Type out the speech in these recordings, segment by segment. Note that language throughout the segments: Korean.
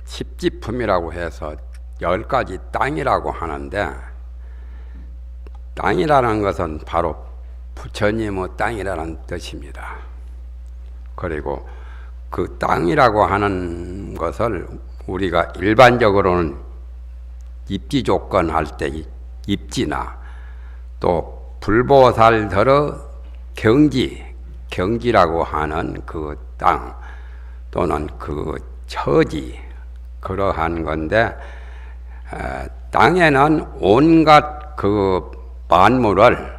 십지품이라고 해서 10가지 땅이라고 하는데, 땅이라는 것은 바로 부처님의 땅이라는 뜻입니다. 그리고 그 땅이라고 하는 것을 우리가 일반적으로는 입지 조건 할 때 입지나 또 불보살들의 경지라고 하는 그 땅 또는 그 처지, 그러한 건데, 땅에는 온갖 그 만물을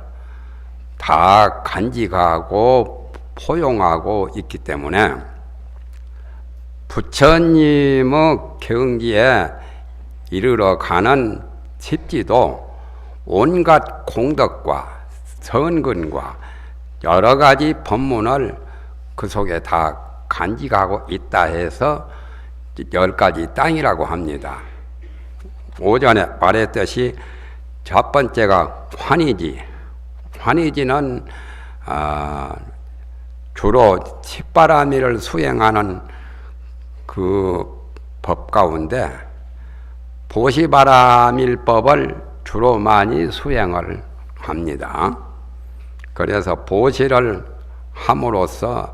다 간직하고 포용하고 있기 때문에 부처님의 경지에 이르러 가는 십지도 온갖 공덕과 선근과 여러 가지 법문을 그 속에 다 간직하고 있다 해서 10가지 땅이라고 합니다. 오전에 말했듯이 첫 번째가 환희지. 환희지는 주로 칫바라미를 수행하는 그 법 가운데 보시바라밀법을 주로 많이 수행을 합니다. 그래서 보시를 함으로써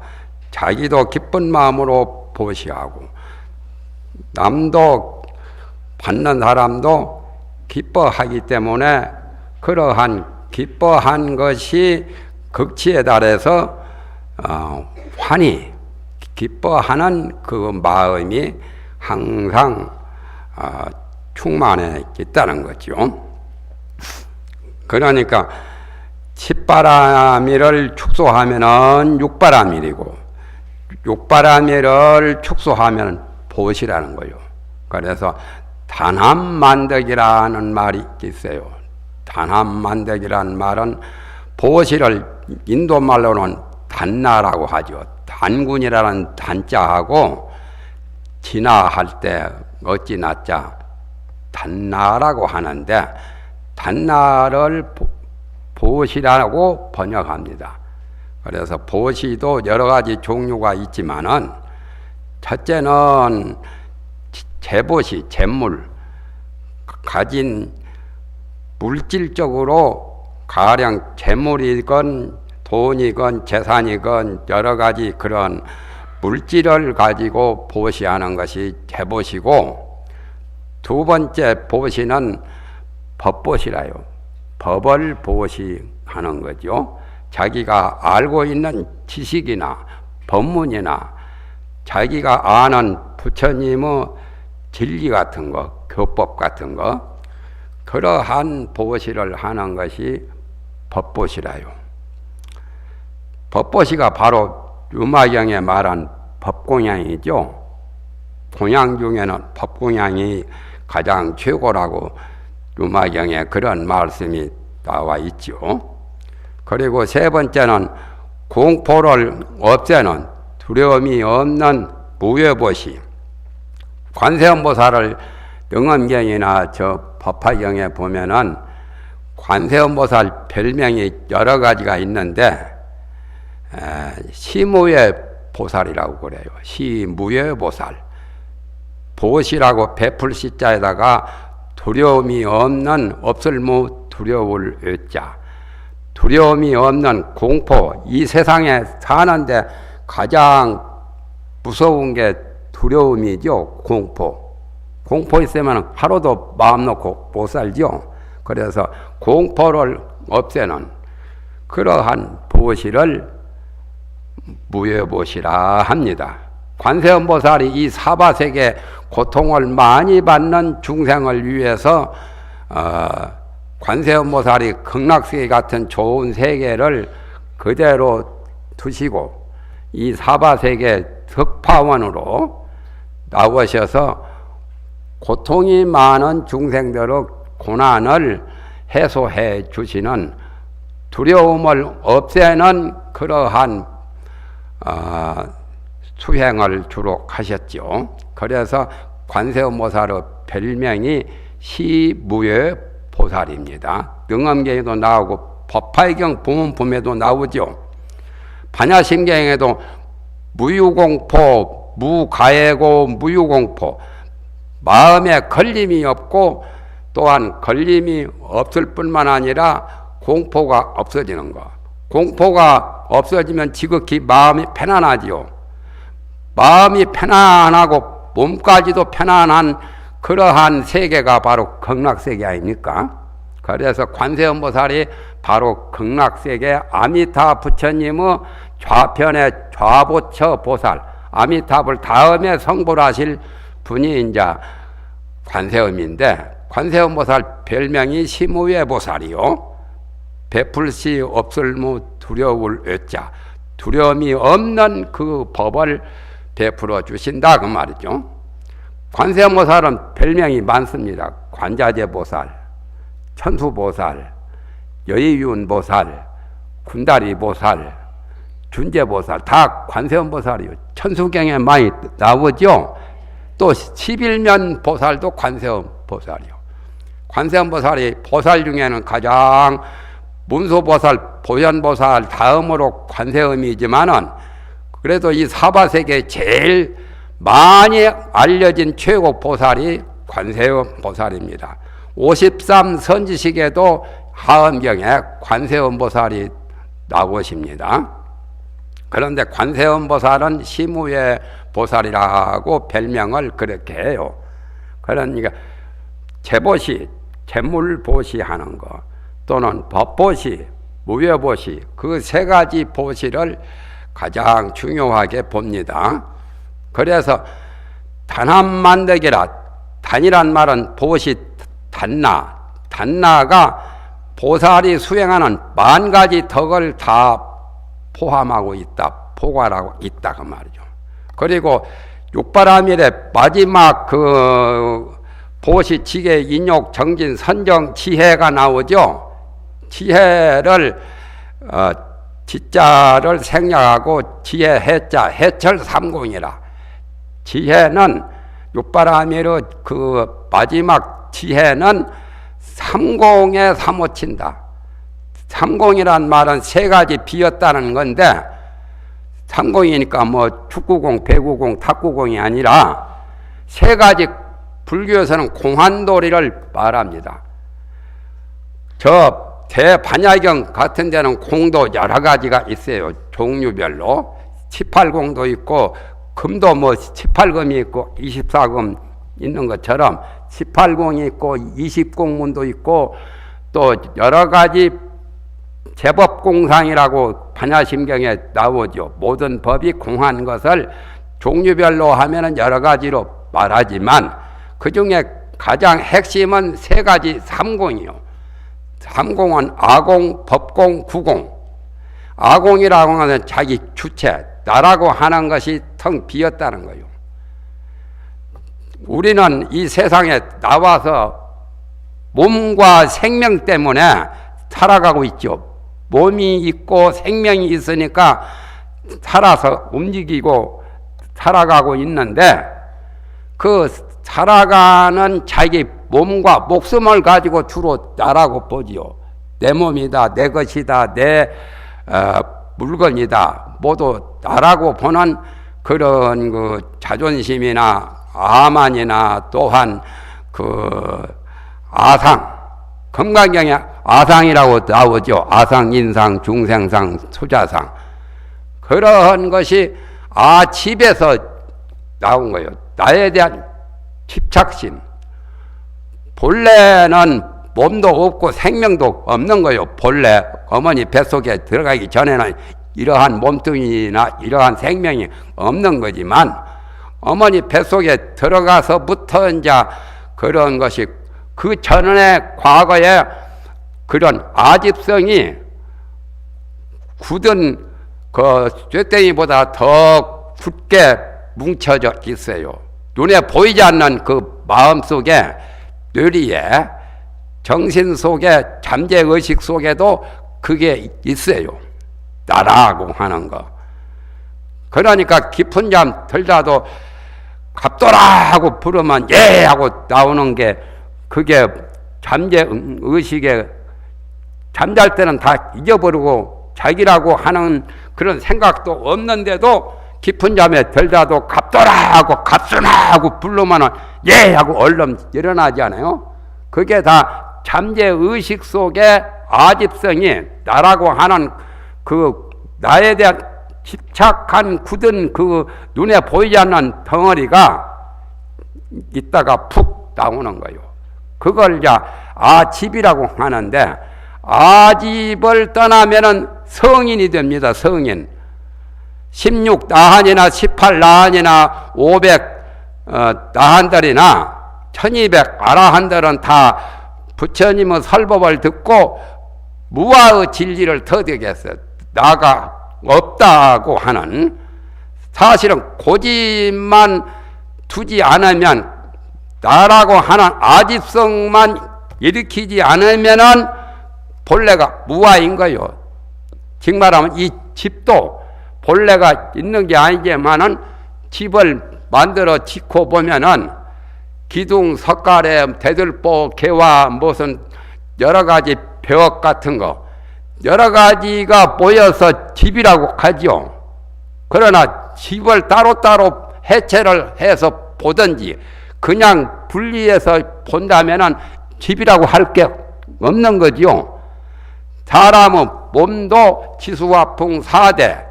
자기도 기쁜 마음으로 보시하고 남도 받는 사람도 기뻐하기 때문에 그러한 기뻐한 것이 극치에 달해서 환희, 기뻐하는 그 마음이 항상 충만해 있다는 거죠. 그러니까 칫바라밀을 축소하면은 육바라밀이고, 육바라밀을 축소하면 보시라는 거예요. 그래서 단합만덕이라는 말이 있어요. 단합만덕이라는 말은 보시를 인도말로는 단나라고 하죠. 단군이라는 단자하고 진화할 때 어찌 나자 단나라고 하는데, 단나를 보시라고 번역합니다. 그래서 보시도 여러 가지 종류가 있지만은, 첫째는 재보시, 재물, 가진 물질적으로 가령 재물이건 돈이건 재산이건 여러 가지 그런 물질을 가지고 보시하는 것이 재보시고, 두 번째 보시는 법보시라요. 법을 보시하는 거죠. 자기가 알고 있는 지식이나 법문이나 자기가 아는 부처님의 진리 같은 거, 교법 같은 거, 그러한 보시를 하는 것이 법보시라요. 법보시가 바로 유마경에 말한 법공양이죠. 공양 중에는 법공양이 가장 최고라고 유마경에 그런 말씀이 나와 있죠. 그리고 세 번째는 공포를 없애는 두려움이 없는 무외보시. 관세음보살을 능엄경이나 저 법화경에 보면은 관세음보살 별명이 여러 가지가 있는데, 시무외보살이라고 그래요. 시무외보살. 보시라고 베풀 시자에다가 두려움이 없는, 없을무 두려울 의자. 두려움이 없는 공포. 이 세상에 사는데 가장 무서운 게 두려움이죠. 공포 있으면 하루도 마음 놓고 못 살죠. 그래서 공포를 없애는 그러한 보시를 무외보시라 합니다. 관세음보살이 이 사바세계 고통을 많이 받는 중생을 위해서 관세음보살이 극락세계 같은 좋은 세계를 그대로 두시고 이 사바세계 득파원으로 나오셔서 고통이 많은 중생들의 고난을 해소해 주시는, 두려움을 없애는 그러한 수행을 주로 하셨죠. 그래서 관세음보살의 별명이 시무외보살입니다. 능엄경에도 나오고 법화경 부문품에도 나오죠. 반야심경에도 무유공포, 무가해고 무유공포, 마음에 걸림이 없고 또한 걸림이 없을 뿐만 아니라 공포가 없어지는 거. 공포가 없어지면 지극히 마음이 편안하지요. 마음이 편안하고 몸까지도 편안한 그러한 세계가 바로 극락세계 아닙니까? 그래서 관세음보살이 바로 극락세계 아미타 부처님의 좌편의 좌보처 보살, 아미타불 다음에 성불하실 분이 이제 관세음인데, 관세음보살 별명이 시무외보살이요. 베풀시 없을무 두려울 외자, 두려움이 없는 그 법을 베풀어 주신다 그 말이죠. 관세음보살은 별명이 많습니다. 관자재보살, 천수보살, 여의윤보살, 군다리보살, 준재보살, 다 관세음보살이요. 천수경에 많이 나오죠. 또 11면 보살도 관세음보살이요. 관세음보살이 보살 중에는 가장 문수보살, 보현보살 다음으로 관세음이지만은 그래도 이 사바세계에 제일 많이 알려진 최고 보살이 관세음보살입니다. 53선지식에도 하엄경에 관세음보살이 나오십니다. 그런데 관세음보살은 시무의 보살이라고 별명을 그렇게 해요. 그러니까 재보시, 재물보시 하는 거, 또는 법보시, 무외보시, 그 세 가지 보시를 가장 중요하게 봅니다. 그래서 단합만덕이라, 단이란 말은 보시 단나, 단나가 보살이 수행하는 만 가지 덕을 다 포함하고 있다, 포괄하고 있다 그 말이죠. 그리고 육바라밀의 마지막 그 보시 지계 인욕 정진 선정 지혜가 나오죠. 지혜를 지자를 생략하고 지혜 해자 해철 삼공이라. 지혜는 육바라밀의 그 마지막 지혜는 삼공에 사모친다. 삼공이란 말은 세 가지 비었다는 건데, 삼공이니까 뭐 축구공, 배구공, 탁구공이 아니라 세 가지, 불교에서는 공환도리를 말합니다. 저 대반야경 같은 데는 공도 여러 가지가 있어요. 종류별로 18공도 있고, 금도 뭐 18금이 있고 24금 있는 것처럼 18공이 있고 20공문도 있고, 또 여러 가지 제법공상이라고 반야심경에 나오죠. 모든 법이 공한 것을 종류별로 하면은 여러 가지로 말하지만 그 중에 가장 핵심은 세 가지 삼공이요. 삼공은 아공, 법공, 구공. 아공이라고 하는 자기 주체, 나라고 하는 것이 텅 비었다는 거예요. 우리는 이 세상에 나와서 몸과 생명 때문에 살아가고 있죠. 몸이 있고 생명이 있으니까 살아서 움직이고 살아가고 있는데, 그 살아가는 자기 몸과 목숨을 가지고 주로 나라고 보지요. 내 몸이다, 내 것이다, 내 물건이다, 모두 나라고 보는 그런 그 자존심이나 아만이나 또한 그 아상, 금강경에 아상이라고 나오죠. 아상, 인상, 중생상, 수자상. 그런 것이 집에서 나온 거예요. 나에 대한 집착심. 본래는 몸도 없고 생명도 없는 거예요. 본래 어머니 뱃속에 들어가기 전에는 이러한 몸뚱이나 이러한 생명이 없는 거지만, 어머니 뱃속에 들어가서부터 이제 그런 것이, 그 전에 과거에 그런 아집성이 굳은 그 쇠땡이보다 더 굳게 뭉쳐져 있어요. 눈에 보이지 않는 그 마음 속에, 뇌리에, 정신 속에, 잠재의식 속에도 그게 있어요. 나라고 하는 거. 그러니까 깊은 잠 들다도 갑돌아 하고 부르면 예 하고 나오는 게, 그게 잠재의식에, 잠잘 때는 다 잊어버리고 자기라고 하는 그런 생각도 없는데도 깊은 잠에 들다도 갑돌아 하고 갑순아 하고 부르면은 예 하고 얼른 일어나지 않아요? 그게 다 잠재 의식 속에 아집성이 나라고 하는 그 나에 대한 집착한 굳은 그 눈에 보이지 않는 덩어리가 있다가 푹 나오는 거예요. 그걸 이제 아집이라고 하는데, 아집을 떠나면은 성인이 됩니다. 성인. 16 나한이나 18 나한이나 500 나한들이나 1200 아라한들은 다 부처님의 설법을 듣고 무아의 진리를 터득 했어요. 나가 없다고 하는, 사실은 고집만 두지 않으면, 나라고 하는 아집성만 일으키지 않으면은 본래가 무아인 거요. 즉 말하면 이 집도 본래가 있는 게 아니지만은 집을 만들어 짓고 보면은 기둥, 석가래, 대들보, 개화, 무슨 여러 가지 벽 같은 거, 여러 가지가 모여서 집이라고 하죠. 그러나 집을 따로따로 해체를 해서 보든지 그냥 분리해서 본다면은 집이라고 할 게 없는 거죠. 사람의 몸도 지수화풍 4대,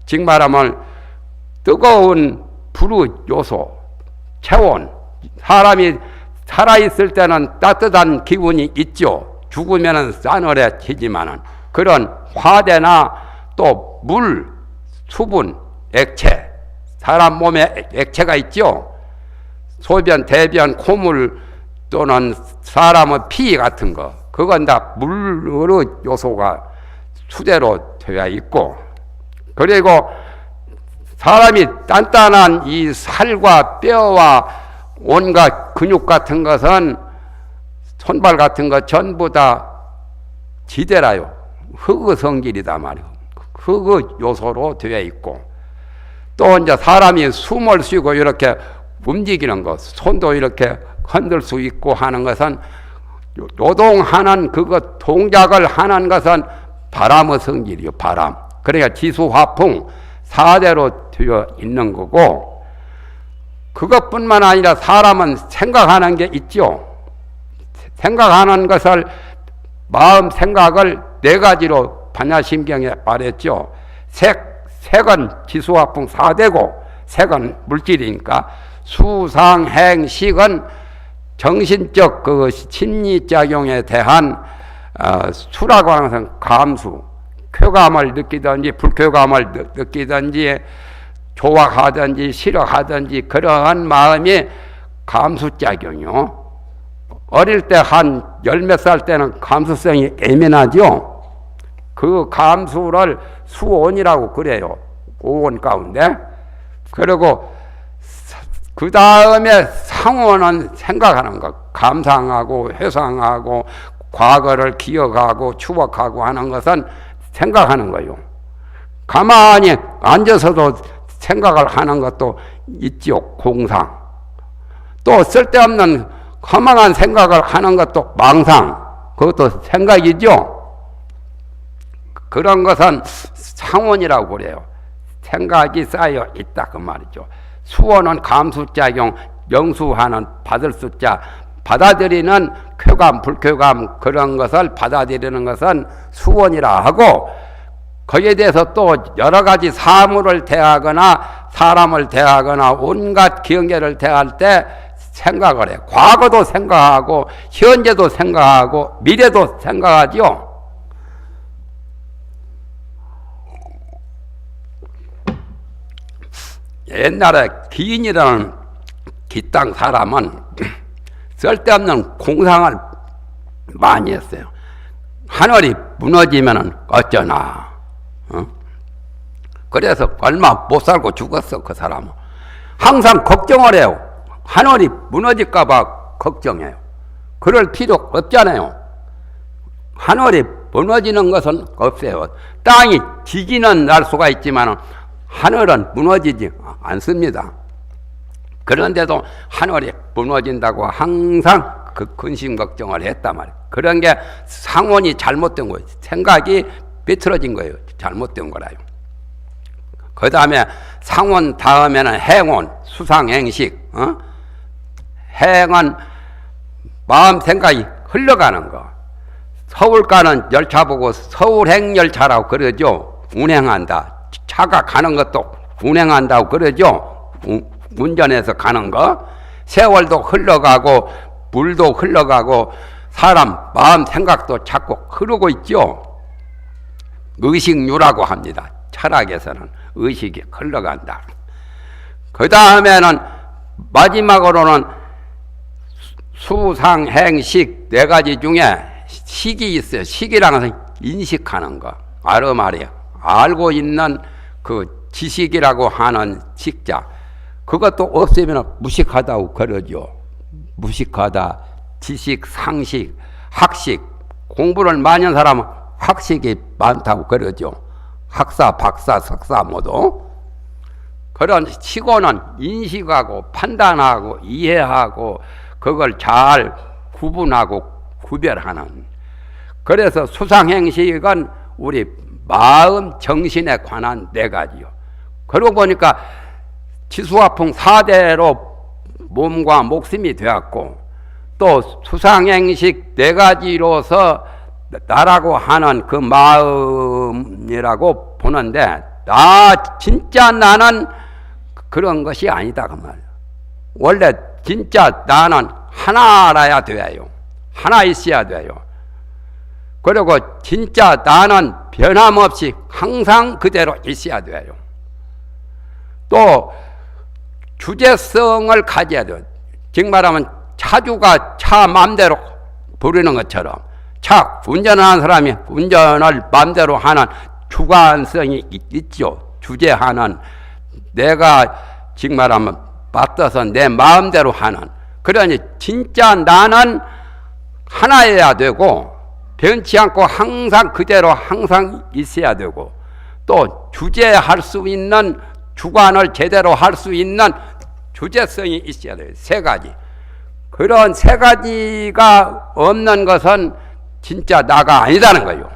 즉 말하면 뜨거운 불의 요소, 체온, 사람이 살아있을 때는 따뜻한 기운이 있죠. 죽으면 싸늘해지지만은 그런 화대나 또 물, 수분, 액체, 사람 몸에 액체가 있죠. 소변, 대변, 콧물 또는 사람의 피 같은 거, 그건 다 물의 요소가 수대로 되어 있고, 그리고 사람이 단단한 이 살과 뼈와 온갖 근육 같은 것은, 손발 같은 것 전부 다 지대라요. 흙의 성질이다 말이요. 흙의 요소로 되어 있고, 또 이제 사람이 숨을 쉬고 이렇게 움직이는 것, 손도 이렇게 흔들 수 있고 하는 것은, 노동하는 그것 동작을 하는 것은 바람의 성질이요. 바람. 그러니까 지수화풍 4대로 되어 있는 거고, 그것뿐만 아니라 사람은 생각하는 게 있죠. 생각하는 것을, 마음 생각을 4가지로 반야심경에 말했죠. 색은 지수화풍 4대고, 색은 물질이니까, 수상행 식은 정신적 그 심리작용에 대한 수라고 하는 것은 감수, 쾌감을 느끼든지 불쾌감을 느끼든지 좋아하든지 싫어하든지 그러한 마음이 감수작용이요. 어릴 때 한 10몇 살 때는 감수성이 예민하죠. 그 감수를 수온이라고 그래요. 5온 가운데. 그리고 그 다음에 상온은 생각하는 것, 감상하고 회상하고 과거를 기억하고 추억하고 하는 것은 생각하는 거예요. 가만히 앉아서도 생각을 하는 것도 있죠. 공상. 또 쓸데없는 허망한 생각을 하는 것도 망상, 그것도 생각이죠. 그런 것은 상온이라고 그래요. 생각이 쌓여 있다 그 말이죠. 수원은 감수작용, 명수하는 받을 숫자, 받아들이는 쾌감, 불쾌감, 그런 것을 받아들이는 것은 수원이라 하고, 거기에 대해서 또 여러 가지 사물을 대하거나 사람을 대하거나 온갖 기억계를 대할 때 생각을 해. 과거도 생각하고 현재도 생각하고 미래도 생각하죠. 옛날에 기인이라는 기땅 사람은 쓸데없는 공상을 많이 했어요. 하늘이 무너지면 어쩌나. 그래서 얼마 못 살고 죽었어. 그 사람은 항상 걱정을 해요. 하늘이 무너질까 봐 걱정해요. 그럴 필요 없잖아요. 하늘이 무너지는 것은 없어요. 땅이 지지는 날 수가 있지만 하늘은 무너지지 않습니다. 그런데도 하늘이 무너진다고 항상 그 근심 걱정을 했단 말이에요. 그런 게 상원이 잘못된 거예요. 생각이 비틀어진 거예요. 잘못된 거라요. 그 다음에 상온 다음에는 행온, 수상행식. 행은 마음 생각이 흘러가는 거. 서울 가는 열차 보고 서울행열차라고 그러죠. 운행한다. 차가 가는 것도 운행한다고 그러죠. 운전해서 가는 거. 세월도 흘러가고 물도 흘러가고 사람 마음 생각도 자꾸 흐르고 있죠. 의식류라고 합니다. 철학에서는 의식이 흘러간다. 그 다음에는 마지막으로는 수상행식 네 가지 중에 식이 있어요. 식이라는 것은 인식하는 거. 말이에요. 알고 있는 그 지식이라고 하는 식자. 그것도 없으면 무식하다고 그러죠. 무식하다. 지식, 상식, 학식. 공부를 많이 한 사람은 학식이 많다고 그러죠. 학사, 박사, 석사 모두. 그런 치고는 인식하고 판단하고 이해하고 그걸 잘 구분하고 구별하는. 그래서 수상행식은 우리 마음, 정신에 관한 네 가지요. 그러고 보니까 지수화풍 4대로 몸과 목숨이 되었고 또 수상행식 네 가지로서 나라고 하는 그 마음이라고 보는데 진짜 나는 그런 것이 아니다 그 말이에요. 원래 진짜 나는 하나라야 돼요. 하나 있어야 돼요. 그리고 진짜 나는 변함없이 항상 그대로 있어야 돼요. 또 주제성을 가져야 돼요. 즉 말하면 차주가 차 마음대로 부르는 것처럼 차 운전하는 사람이 운전을 마음대로 하는 주관성이 있죠. 주제하는 내가 즉 말하면 맞춰서 내 마음대로 하는. 그러니 진짜 나는 하나여야 되고 변치 않고 항상 그대로 항상 있어야 되고 또 주제할 수 있는 주관을 제대로 할 수 있는 주제성이 있어야 돼요. 세 가지. 그런 세 가지가 없는 것은 진짜 나가 아니다는 거예요.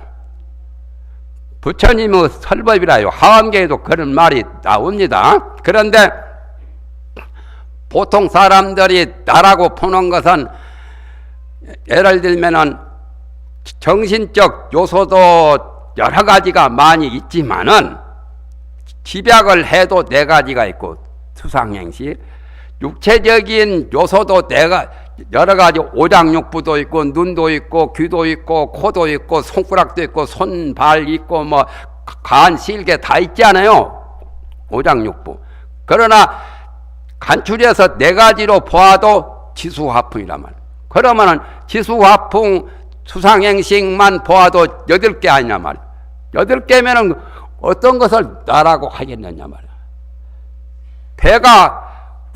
부처님의 설법이라요. 하엄경에도 그런 말이 나옵니다. 그런데 보통 사람들이 나라고 보는 것은 예를 들면은 정신적 요소도 여러 가지가 많이 있지만은 집약을 해도 네 가지가 있고 수상행식 육체적인 요소도 여러 가지 오장육부도 있고 눈도 있고 귀도 있고 코도 있고 손가락도 있고 손, 발 있고 뭐 간, 실개 다 있잖아요. 오장육부. 그러나 간추려서 네 가지로 보아도 지수화풍이란 말이에요. 그러면은 지수화풍 수상행식만 보아도 8개 아니냐 말이에요. 8개면은 어떤 것을 나라고 하겠느냐 말이에요. 배가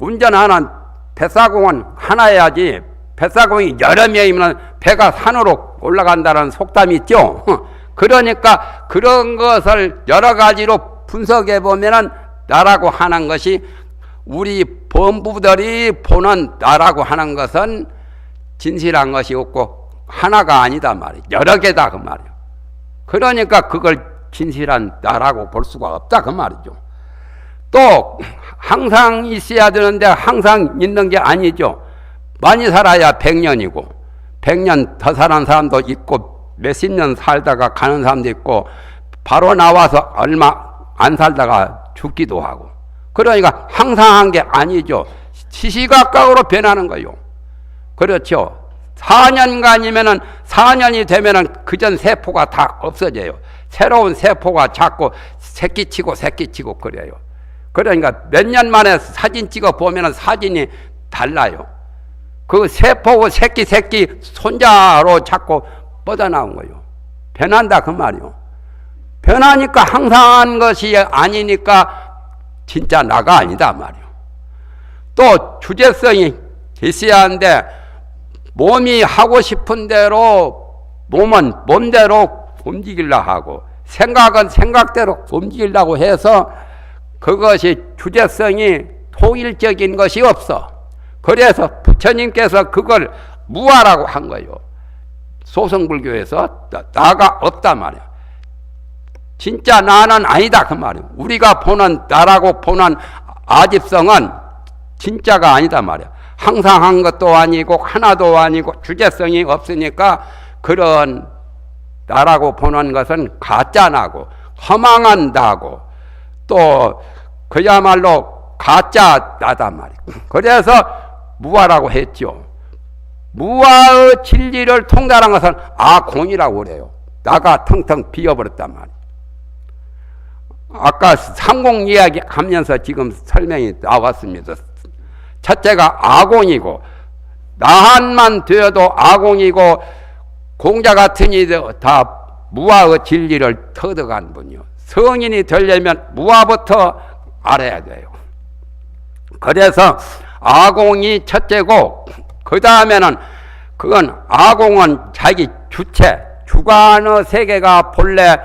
운전하는 뱃사공은 하나여야지 뱃사공이 여러 명이면 배가 산으로 올라간다는 속담이 있죠. 그러니까 그런 것을 여러 가지로 분석해 보면은 나라고 하는 것이 우리 범부들이 보는 나라고 하는 것은 진실한 것이 없고 하나가 아니다 말이에요. 여러 개다 그 말이에요. 그러니까 그걸 진실한 나라고 볼 수가 없다 그 말이죠. 또 항상 있어야 되는데 항상 있는 게 아니죠. 많이 살아야 100년이고 100년 더 사는 사람도 있고 몇십 년 살다가 가는 사람도 있고 바로 나와서 얼마 안 살다가 죽기도 하고. 그러니까 항상 한 게 아니죠. 시시각각으로 변하는 거예요. 그렇죠. 4년간이면은 4년이 되면은 그전 세포가 다 없어져요. 새로운 세포가 자꾸 새끼치고 그래요. 그러니까 몇 년 만에 사진 찍어 보면은 사진이 달라요. 그 세포고 새끼 손자로 자꾸 뻗어나온 거예요. 변한다 그 말이요. 변하니까 항상한 것이 아니니까 진짜 나가 아니다 말이요. 또 주제성이 있어야 하는데 몸이 하고 싶은 대로 몸은 몸대로 움직이려고 하고 생각은 생각대로 움직이려고 해서 그것이 주제성이 통일적인 것이 없어. 그래서 부처님께서 그걸 무아라고 한 거예요. 소승불교에서 나가 없단 말이야. 진짜 나는 아니다 그 말이에요. 우리가 보는 나라고 보는 아집성은 진짜가 아니다 말이야. 항상 한 것도 아니고 하나도 아니고 주제성이 없으니까 그런 나라고 보는 것은 가짜나고 허망한 나고 또 그야말로 가짜 나단 말이에요. 그래서 무아라고 했죠. 무아의 진리를 통달한 것은 아공이라고 그래요. 나가 텅텅 비어버렸단 말이에요. 아까 삼공 이야기 하면서 지금 설명이 나왔습니다. 첫째가 아공이고 나한만 되어도 아공이고 공자 같은 이도 다 무아의 진리를 터득한 분이요. 성인이 되려면 무아부터 알아야 돼요. 그래서 아공이 첫째고 그 다음에는 그건 아공은 자기 주체 주관의 세계가 본래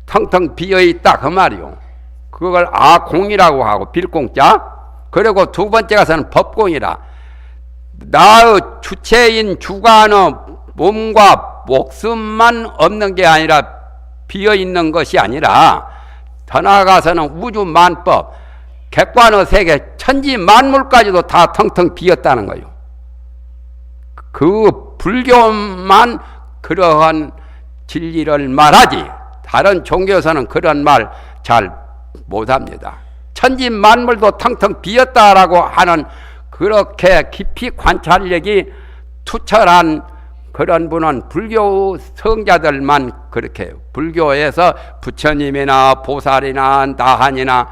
텅텅 비어있다 그 말이요. 그걸 아공이라고 하고 빌공자. 그리고 두 번째 가서는 법공이라 나의 주체인 주관의 몸과 목숨만 없는 게 아니라 비어있는 것이 아니라 더 나아가서는 우주 만법 객관의 세계 천지 만물까지도 다 텅텅 비었다는 거예요. 그 불교만 그러한 진리를 말하지 다른 종교에서는 그런 말 잘 못합니다. 천지 만물도 텅텅 비었다라고 하는 그렇게 깊이 관찰력이 투철한 그런 분은 불교 성자들만 그렇게 해요. 불교에서 부처님이나 보살이나 나한이나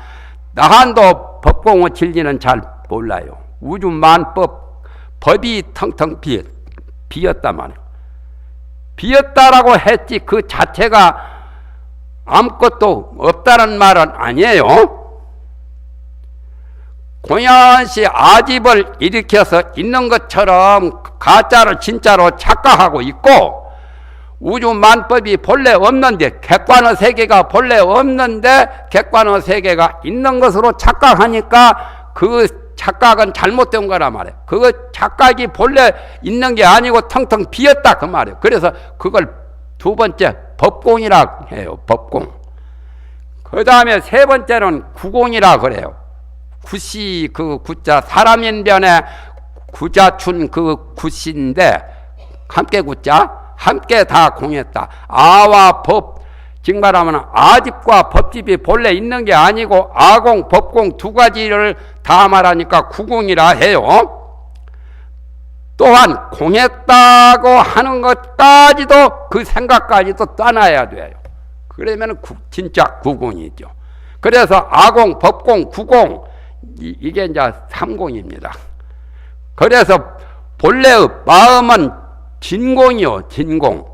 나한도 법공의 진리는 잘 몰라요. 우주 만법 법이 텅텅 비었단 말이에요. 비었다라고 했지 그 자체가 아무것도 없다는 말은 아니에요. 공연시 아집을 일으켜서 있는 것처럼 가짜를 진짜로 착각하고 있고 우주 만법이 본래 없는데 객관의 세계가 본래 없는데 객관의 세계가 있는 것으로 착각하니까 그 착각은 잘못된 거란 말이에요. 그 착각이 본래 있는 게 아니고 텅텅 비었다 그 말이에요. 그래서 그걸 두 번째 법공이라 해요. 법공. 그 다음에 세 번째는 구공이라 그래요. 구시 그 구자 사람인 변에 구자춘 그 구시인데 함께 구자 함께 다 공했다. 아와 법 즉 말하면 아집과 법집이 본래 있는 게 아니고 아공 법공 두 가지를 다 말하니까 구공이라 해요. 또한 공했다고 하는 것까지도 그 생각까지도 떠나야 돼요. 그러면 진짜 구공이죠. 그래서 아공 법공 구공 이게 이제 삼공입니다. 그래서 본래의 마음은 진공이요. 진공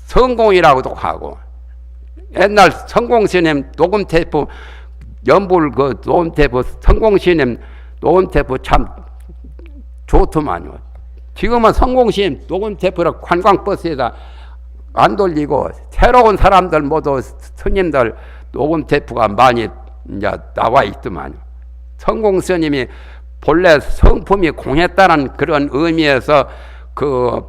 성공이라고도 하고 옛날 성공스님 녹음 테이프 연불 그 녹음 테이프 성공스님 녹음 테이프 참 좋더만요. 지금은 성공스님 녹음 테이프를 관광버스에다 안 돌리고 새로운 사람들 모두 스님들 녹음 테이프가 많이 이제 나와 있더만요. 성공스님이 본래 성품이 공했다는 그런 의미에서 그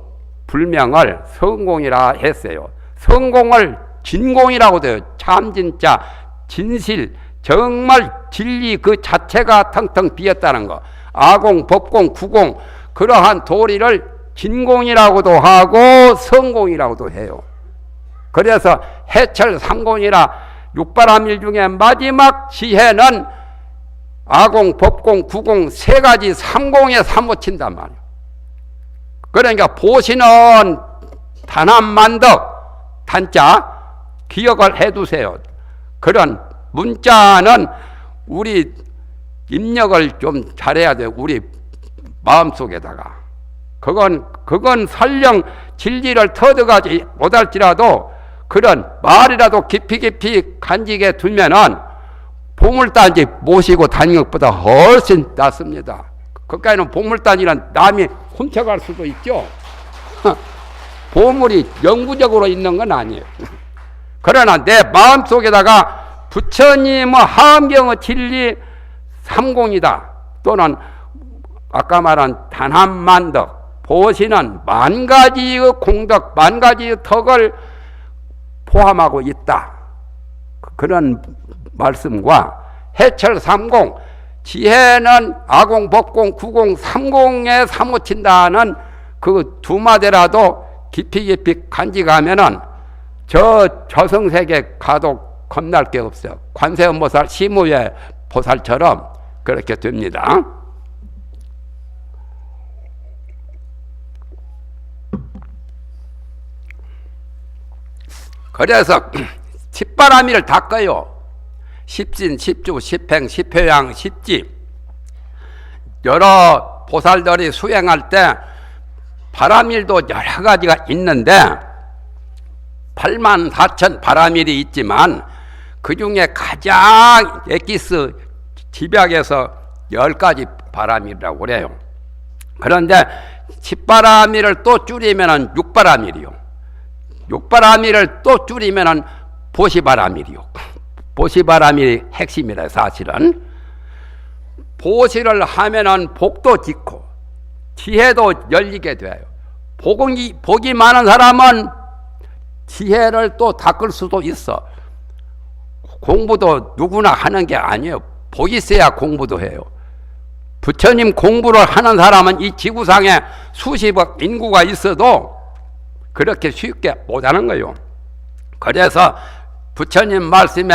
불명을 성공이라 했어요. 성공을 진공이라고 돼요. 참 진짜 진실 정말 진리 그 자체가 텅텅 비었다는 거. 아공 법공 구공 그러한 도리를 진공이라고도 하고 성공이라고도 해요. 그래서 해철 삼공이라 육바람일 중에 마지막 지혜는 아공 법공 구공 세 가지 삼공에 사무친단 말이에요. 그러니까 보시는 단한만덕 단자 기억을 해두세요. 그런 문자는 우리 입력을 좀 잘해야 돼요. 우리 마음속에다가. 그건 설령 진리를 터득하지 못할지라도 그런 말이라도 깊이 간직해 두면은 보물단지 모시고 다니는 것보다 훨씬 낫습니다. 그까지는 보물단지란 남이 훔쳐갈 수도 있죠. 보물이 영구적으로 있는 건 아니에요. 그러나 내 마음속에다가 부처님의 하엄경의 진리 삼공이다 또는 아까 말한 단한만덕 보시는 만가지의 공덕 만가지의 덕을 포함하고 있다. 그런 말씀과 해철 삼공, 지혜는 아공, 법공, 구공, 삼공에 사무친다는 그 두 마디라도 깊이 깊이 간직하면은 저 저승세계 가도 겁날 게 없어요. 관세음보살, 시무의 보살처럼 그렇게 됩니다. 그래서 십바라밀을 닦아요. 십신, 십주, 십행, 십회양, 십지. 여러 보살들이 수행할 때 바라밀도 여러 가지가 있는데 84,000 바라밀이 있지만 그 중에 가장 엑기스 집약에서 10가지 바라밀이라고 그래요. 그런데 10바라밀을 또 줄이면 6바라밀이요. 6바라밀을 또 줄이면 보시바라밀이요. 보시바라밀이 핵심이라 사실은. 보시를 하면은 복도 짓고 지혜도 열리게 돼요. 복이 많은 사람은 지혜를 또 닦을 수도 있어. 공부도 누구나 하는 게 아니에요. 복이 있어야 공부도 해요. 부처님 공부를 하는 사람은 이 지구상에 수십억 인구가 있어도 그렇게 쉽게 못하는 거예요. 그래서 부처님 말씀에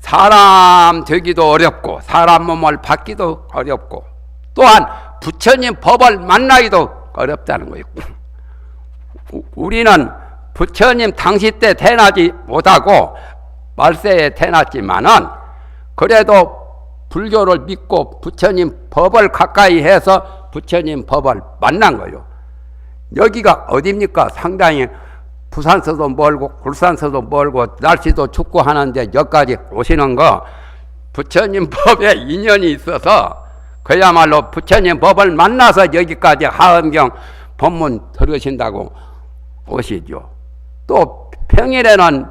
사람 되기도 어렵고 사람 몸을 받기도 어렵고 또한 부처님 법을 만나기도 어렵다는 거예요. 우리는 부처님 당시 때 태어나지 못하고 말세에 태어났지만은 그래도 불교를 믿고 부처님 법을 가까이 해서 부처님 법을 만난 거예요. 여기가 어디입니까? 상당히 부산서도 멀고 울산서도 멀고 날씨도 춥고 하는데 여기까지 오시는 거 부처님 법에 인연이 있어서 그야말로 부처님 법을 만나서 여기까지 하엄경 법문 들으신다고 오시죠. 또 평일에는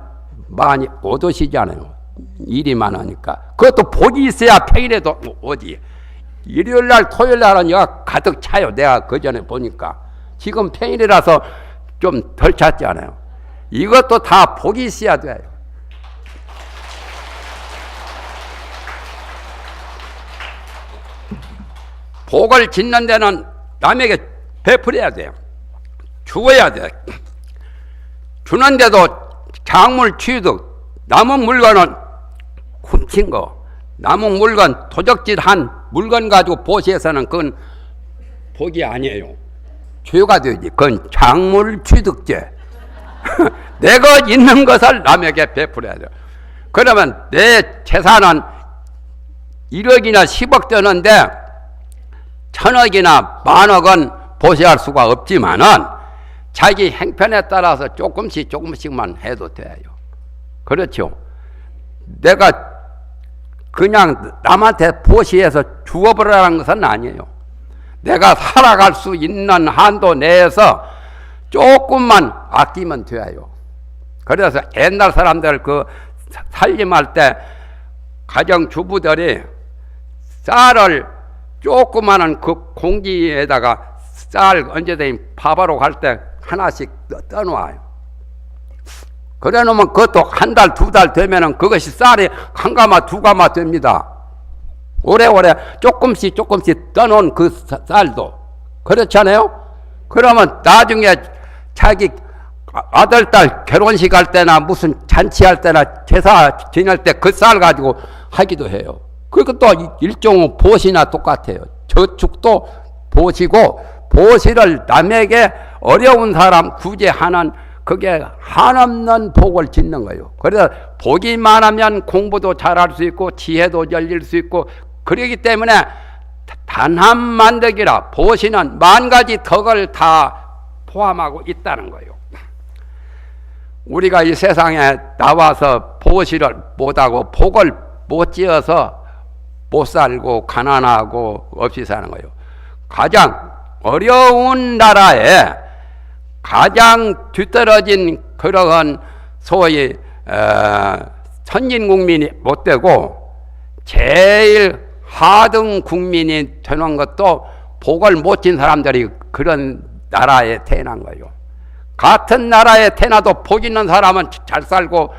많이 못 오시잖아요. 일이 많으니까. 그것도 복이 있어야 평일에도 오지. 일요일날 토요일날은 여가 가득 차요. 내가 그전에 보니까. 지금 평일이라서 좀 덜 찼잖아요. 이것도 다 복이 있어야 돼요. 복을 짓는 데는 남에게 베풀어야 돼요. 주어야 돼. 주는데도 작물 취득, 남은 물건은 훔친 거, 남은 물건, 도적질한 물건 가지고 보시해서는 그건 복이 아니에요. 죄가 되지. 그건 작물 취득죄. 내가 있는 것을 남에게 베풀어야 돼요. 그러면 내 재산은 1억이나 10억 되는데 1000억이나 10,000억은 보시할 수가 없지만은 자기 행편에 따라서 조금씩만 해도 돼요. 그렇죠. 내가 그냥 남한테 보시해서 주어버리라는 것은 아니에요. 내가 살아갈 수 있는 한도 내에서 조금만 아끼면 돼요. 그래서 옛날 사람들 그 살림할 때 가정주부들이 쌀을 조그마한 그 공기에다가 쌀 언제든지 밥하러 갈 때 하나씩 떠놓아요. 그래 놓으면 그것도 한 달, 2달 되면은 그것이 쌀이 한 가마, 2가마 됩니다. 오래오래 조금씩 떠놓은 그 쌀도. 그렇잖아요? 그러면 나중에 자기 아들, 딸 결혼식 할 때나 무슨 잔치할 때나 제사 지낼 때 그 쌀 가지고 하기도 해요. 그것도 일종의 보시나 똑같아요. 저축도 보시고 보시를 남에게 어려운 사람 구제하는 그게 한없는 복을 짓는 거예요. 그래서 복이 많으면 공부도 잘할 수 있고 지혜도 열릴 수 있고 그러기 때문에 단한 만덕이라 보시는 10,000가지 덕을 다 포함하고 있다는 거예요. 우리가 이 세상에 나와서 보시를 못하고 복을 못 지어서 못 살고 가난하고 없이 사는 거예요. 가장 어려운 나라에 가장 뒤떨어진 그러한 소위 선진 국민이 못 되고 제일 하등 국민이 되는 것도 복을 못 진 사람들이 그런 나라에 태어난 거예요. 같은 나라에 태어나도 복 있는 사람은 잘 살고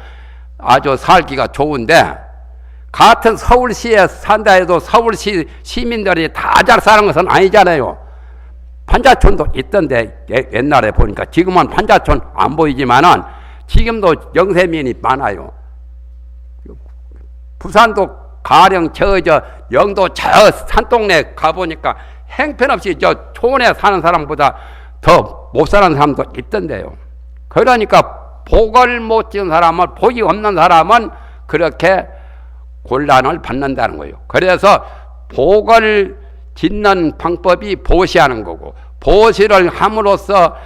아주 살기가 좋은데, 같은 서울시에 산다 해도 서울시 시민들이 다 잘 사는 것은 아니잖아요. 판자촌도 있던데 옛날에 보니까. 지금은 판자촌 안 보이지만은 지금도 영세민이 많아요. 부산도 가령 저 영도 저 산동네 가보니까 행편없이 저 촌에 사는 사람보다 더 못 사는 사람도 있던데요. 그러니까 복을 못 지은 사람은, 복이 없는 사람은 그렇게 곤란을 받는다는 거예요. 그래서 복을 짓는 방법이 보시하는 거고, 보시를 함으로써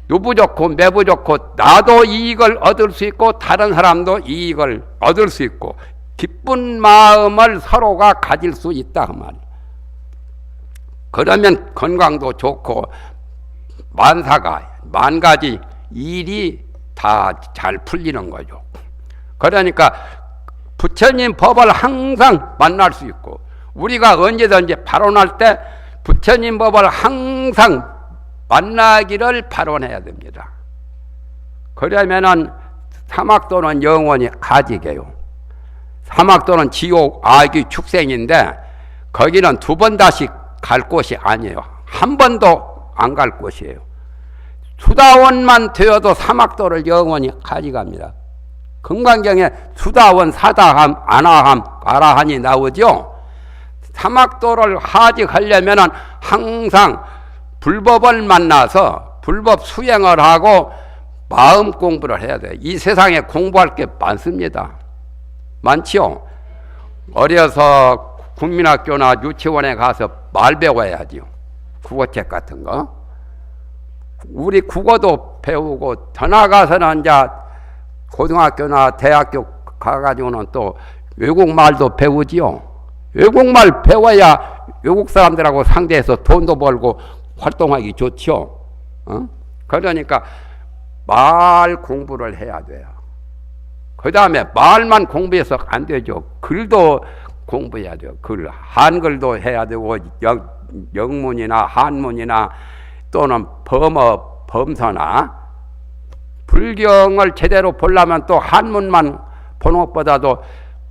누부 좋고 매부 좋고 나도 이익을 얻을 수 있고 다른 사람도 이익을 얻을 수 있고 기쁜 마음을 서로가 가질 수 있다 그 말이에요. 그러면 건강도 좋고 만 가지 일이 다 잘 풀리는 거죠. 그러니까 부처님 법을 항상 만날 수 있고, 우리가 언제든지 발언할 때 부처님 법을 항상 만나기를 발언해야 됩니다. 그러면은 사막도는 영원히 가지게요. 사막도는 지옥 악의 축생인데 거기는 두 번 다시 갈 곳이 아니에요. 한 번도 안 갈 곳이에요. 수다원만 되어도 사막도를 영원히 가져갑니다. 금강경에 수다원, 사다함, 아나함, 아라한이 나오죠. 사막도를 하직하려면 항상 불법을 만나서 불법 수행을 하고 마음 공부를 해야 돼요. 이 세상에 공부할 게 많습니다. 많지요. 어려서 국민학교나 유치원에 가서 말 배워야지요. 국어책 같은 거. 우리 국어도 배우고 더 나가서는 이제 고등학교나 대학교 가가지고는 또 외국말도 배우지요. 외국말 배워야 외국 사람들하고 상대해서 돈도 벌고 활동하기 좋죠. 그러니까 말 공부를 해야 돼요. 그 다음에 말만 공부해서 안 되죠. 글도 공부해야 돼요. 글, 한글도 해야 되고 영문이나 한문이나 또는 범어, 범서나 불경을 제대로 보려면 또 한문만 보는 것보다도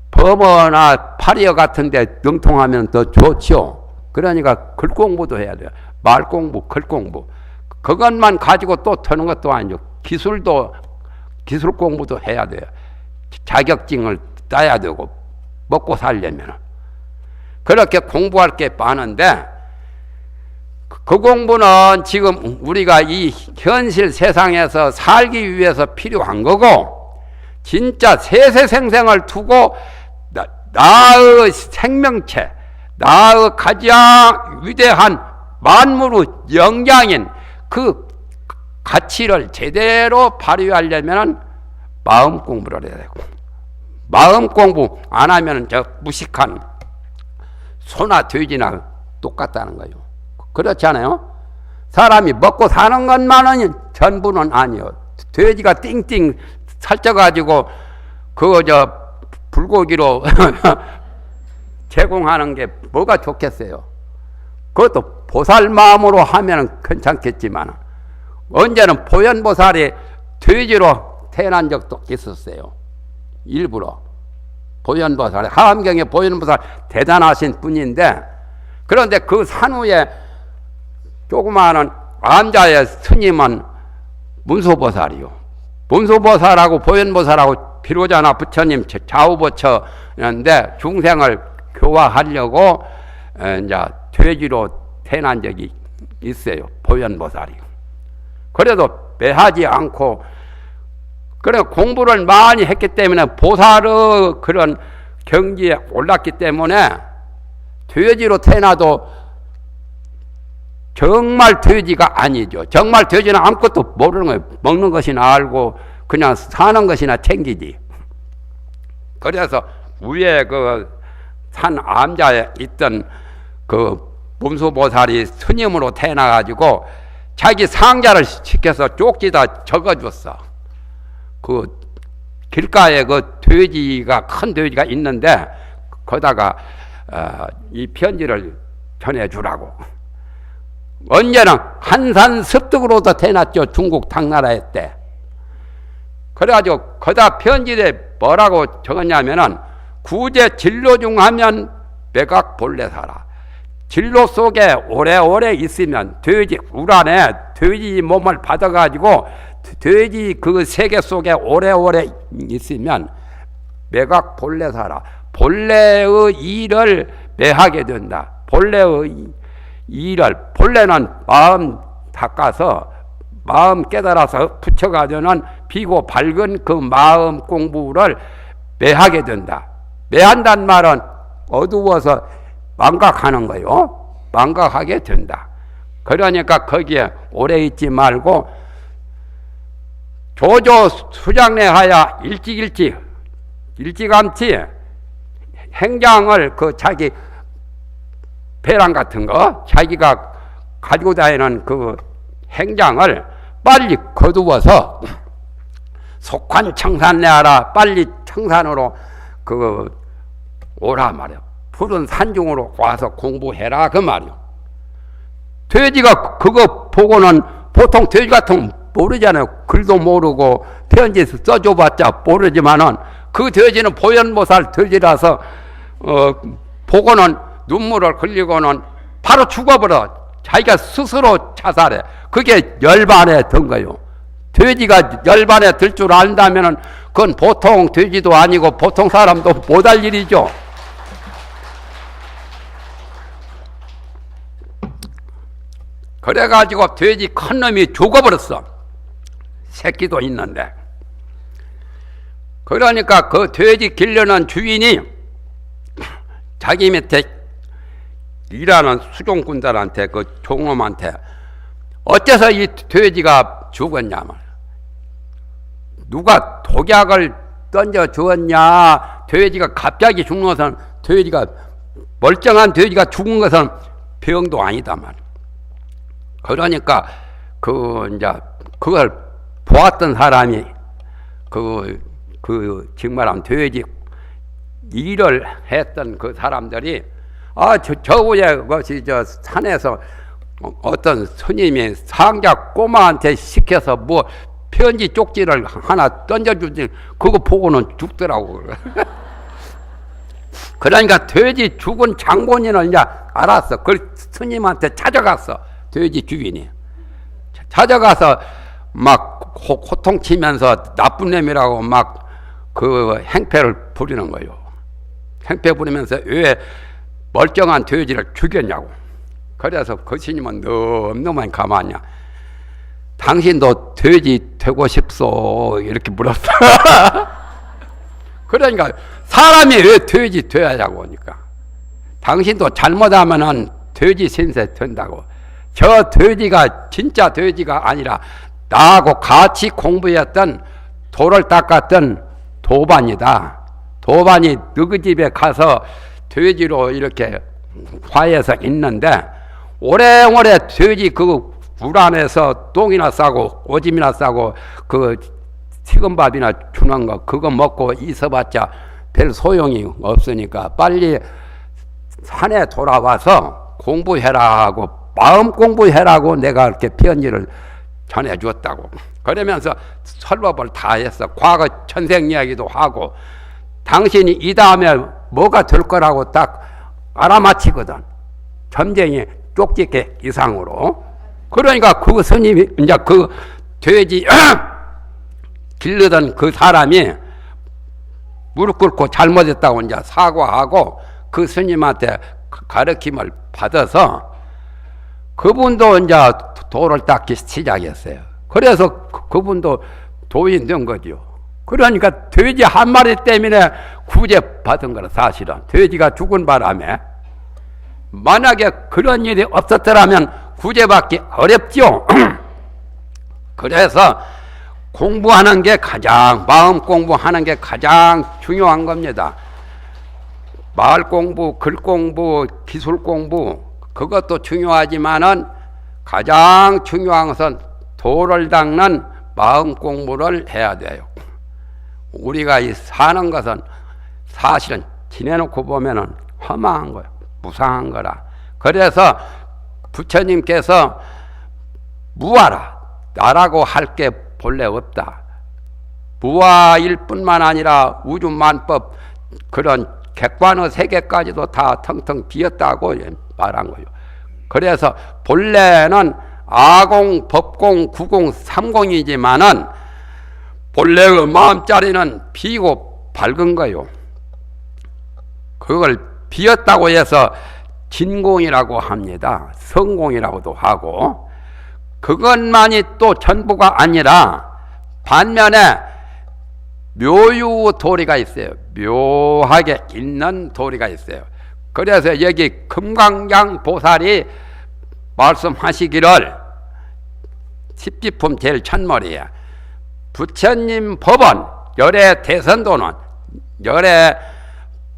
범어나 파리어 같은 데 능통하면 더 좋죠. 그러니까 글 공부도 해야 돼요. 말 공부, 글 공부. 그것만 가지고 또 터는 것도 아니죠. 기술 공부도 해야 돼요. 자격증을 따야 되고 먹고 살려면. 그렇게 공부할 게 많은데 그 공부는 지금 우리가 이 현실 세상에서 살기 위해서 필요한 거고, 진짜 세세생생을 두고 나의 생명체, 나의 가장 위대한 만물의 영장인 그 가치를 제대로 발휘하려면 마음 공부를 해야 되고, 마음 공부 안 하면 저 무식한 소나 돼지나 똑같다는 거예요. 그렇지 않아요? 사람이 먹고 사는 것만은 전부는 아니요. 돼지가 띵띵 살쪄가지고 불고기로 제공하는 게 뭐가 좋겠어요? 그것도 보살 마음으로 하면 괜찮겠지만 언제는 보현보살이 돼지로 태어난 적도 있었어요. 일부러. 보현보살, 하암경의 보현보살 대단하신 분인데, 그런데 그 산후에 조그마한 암자의 스님은 문소보살이요. 문소보살하고 보현보살하고 비로자나 부처님 좌우보처였는데 중생을 교화하려고 이제 돼지로 태어난 적이 있어요. 보현보살이. 그래도 매하지 않고, 그래 공부를 많이 했기 때문에 보살의 그런 경지에 올랐기 때문에 돼지로 태어나도 정말 돼지가 아니죠. 정말 돼지는 아무것도 모르는 거예요. 먹는 것이나 알고 그냥 사는 것이나 챙기지. 그래서 위에 그 산 암자에 있던 그 문수보살이 스님으로 태어나가지고 자기 상자를 시켜서 쪽지다 적어줬어. 그 길가에 그 돼지가, 큰 돼지가 있는데 거기다가 이 편지를 전해주라고. 언제는 한산 습득으로도 태어났죠. 중국 당나라에 때. 그래가지고 거기다 편지에 뭐라고 적었냐면은 구제 진로 중 하면 매각 본래 살아. 진로 속에 오래오래 있으면 돼지 울 안에 돼지 몸을 받아가지고 돼지 그 세계 속에 오래오래 있으면 매각 본래 살아. 본래의 일을 매하게 된다. 본래의 일을, 본래는 마음 닦아서 마음 깨달아서 붙여가지고는 비고 밝은 그 마음 공부를 매하게 된다. 매한단 말은 어두워서 망각하는 거요. 망각하게 된다. 그러니까 거기에 오래 있지 말고 조조 수장내하야 일찌감치 행장을 그 자기 배랑 같은 거 자기가 가지고 다니는 그 행장을 빨리 거두어서 속한 청산내하라. 빨리 청산으로 그 오라 말이야. 푸른 산중으로 와서 공부해라 그 말이요. 돼지가 그거 보고는 보통 돼지 같은 모르잖아요. 글도 모르고 편지 써줘봤자 모르지만은 그 돼지는 보현모살 돼지라서 보고는 눈물을 흘리고는 바로 죽어버려. 자기가 스스로 자살해. 그게 열반에 든 거요. 돼지가 열반에 들 줄 안다면은 그건 보통 돼지도 아니고 보통 사람도 못할 일이죠. 그래가지고 돼지 큰 놈이 죽어버렸어. 새끼도 있는데. 그러니까 그 돼지 기르는 주인이 자기 밑에 일하는 수종꾼들한테 그 종놈한테 어째서 이 돼지가 죽었냐 말. 누가 독약을 던져 주었냐. 돼지가 갑자기 죽는 것은 돼지가 멀쩡한 돼지가 죽은 것은 병도 아니다 말. 그러니까 이제 그걸 보았던 사람이 정말한 돼지 일을 했던 그 사람들이 저 위에 저 산에서 어떤 스님이 상자 꼬마한테 시켜서 뭐 편지 쪽지를 하나 던져주지 그거 보고는 죽더라고. 그러니까 돼지 죽은 장본인을 이제 알았어. 그 스님한테 찾아갔어. 돼지 주인이 찾아가서 막 호통치면서 나쁜 놈이라고 막 그 행패를 부리는 거예요. 행패 부리면서 왜 멀쩡한 돼지를 죽였냐고. 그래서 그 스님은 너무너무 가만히야. 당신도 돼지 되고 싶소 이렇게 물었어. 그러니까 사람이 왜 돼지 돼야냐고 하니까 당신도 잘못하면은 돼지 신세 된다고. 저 돼지가 진짜 돼지가 아니라 나하고 같이 공부했던 돌을 닦았던 도반이다. 도반이 너희 집에 가서 돼지로 이렇게 화해서 있는데 오래오래 돼지 그 물 안에서 똥이나 싸고 오줌이나 싸고 그 식은밥이나 주는 거 그거 먹고 있어봤자 별 소용이 없으니까 빨리 산에 돌아와서 공부해라고 마음 공부해라고 내가 이렇게 편지를 전해주었다고. 그러면서 설법을 다 했어. 과거 천생 이야기도 하고 당신이 이 다음에 뭐가 될 거라고 딱 알아맞히거든. 점쟁이 쪽집게 이상으로. 그러니까 그 스님이 이제 그 돼지 길르던 그 사람이 무릎 꿇고 잘못했다고 이제 사과하고 그 스님한테 가르침을 받아서 그분도 이제 도를 닦기 시작했어요. 그래서 그분도 도인 된 거죠. 그러니까 돼지 한 마리 때문에 구제 받은 거라 사실은. 돼지가 죽은 바람에 만약에 그런 일이 없었더라면 구제받기 어렵죠. 그래서 공부하는 게 가장 마음 공부하는 게 가장 중요한 겁니다. 말 공부, 글 공부, 기술 공부 그것도 중요하지만은 가장 중요한 것은 도를 닦는 마음 공부를 해야 돼요. 우리가 이 사는 것은 사실은 지내놓고 보면은 허망한 거예요. 무상한 거라. 그래서 부처님께서 무하라. 나라고 할 게 본래 없다. 무아일 뿐만 아니라 우주만법 그런 객관의 세계까지도 다 텅텅 비었다고 말한 거예요. 그래서 본래는 아공, 법공, 구공, 삼공이지만은 본래의 마음자리는 비고 밝은 거요. 그걸 비었다고 해서 진공이라고 합니다. 성공이라고도 하고, 그것만이 또 전부가 아니라 반면에 묘유 도리가 있어요. 묘하게 있는 도리가 있어요. 그래서 여기 금강장 보살이 말씀하시기를 십지품 제일 첫머리에 부처님 법은 열의 대선도는 열의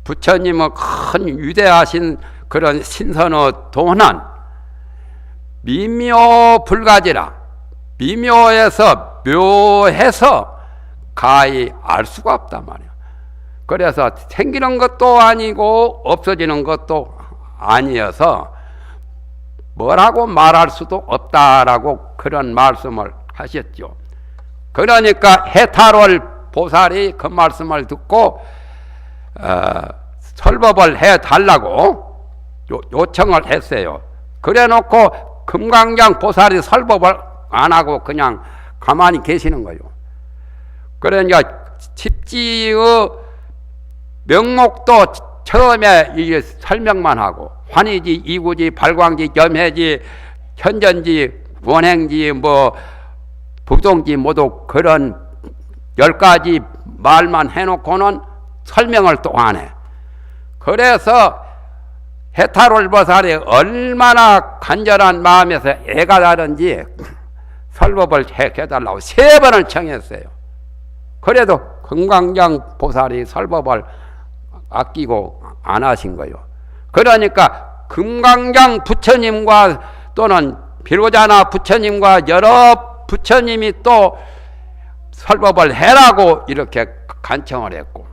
부처님의 큰 위대하신 그런 신선의 도는 미묘불가지라 미묘해서 묘해서 가히 알 수가 없단 말이야. 그래서 생기는 것도 아니고 없어지는 것도 아니어서 뭐라고 말할 수도 없다라고 그런 말씀을 하셨죠. 그러니까 해탈월 보살이 그 말씀을 듣고 설법을 해달라고 요청을 했어요. 그래 놓고 금강장 보살이 설법을 안 하고 그냥 가만히 계시는 거예요. 그러니까 집지의 명목도 처음에 이게 설명만 하고 환희지, 이구지, 발광지, 염해지, 현전지, 원행지, 뭐 부동지 모두 그런 10가지 말만 해놓고는 설명을 또 안 해. 그래서 해탈월보살이 얼마나 간절한 마음에서 애가 나는지 설법을 해달라고 3번을 청했어요. 그래도 금강장 보살이 설법을 아끼고 안 하신 거예요. 그러니까 금강장 부처님과 또는 비로자나 부처님과 여러 부처님이 또 설법을 해라고 이렇게 간청을 했고,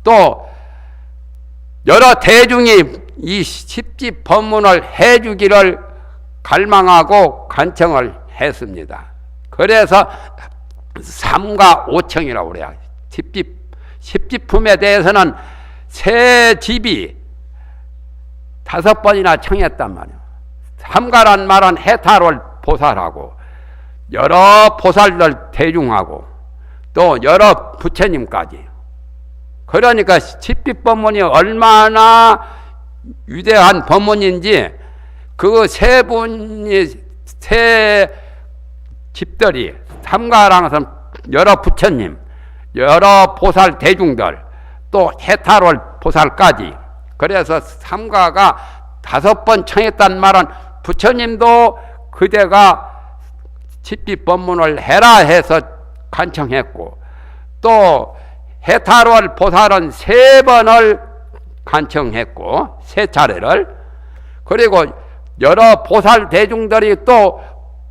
또 여러 대중이 이 십지 법문을 해주기를 갈망하고 간청을 했습니다. 그래서 3가 5청이라고 그래요. 십지품에 대해서는 세 집이 5번이나 청했단 말이에요. 3가란 말은 해탈월 보살하고 여러 보살들 대중하고 또 여러 부처님까지. 그러니까 십지법문이 얼마나 위대한 법문인지 그 세 분이 세 집들이 3가라는 것은 여러 부처님, 여러 보살 대중들, 또 해탈월 보살까지. 그래서 3가가 5번 청했단 말은 부처님도 그대가 십지법문을 해라 해서 간청했고, 또 해탈월 보살은 3번을 간청했고 3차례를, 그리고 여러 보살 대중들이 또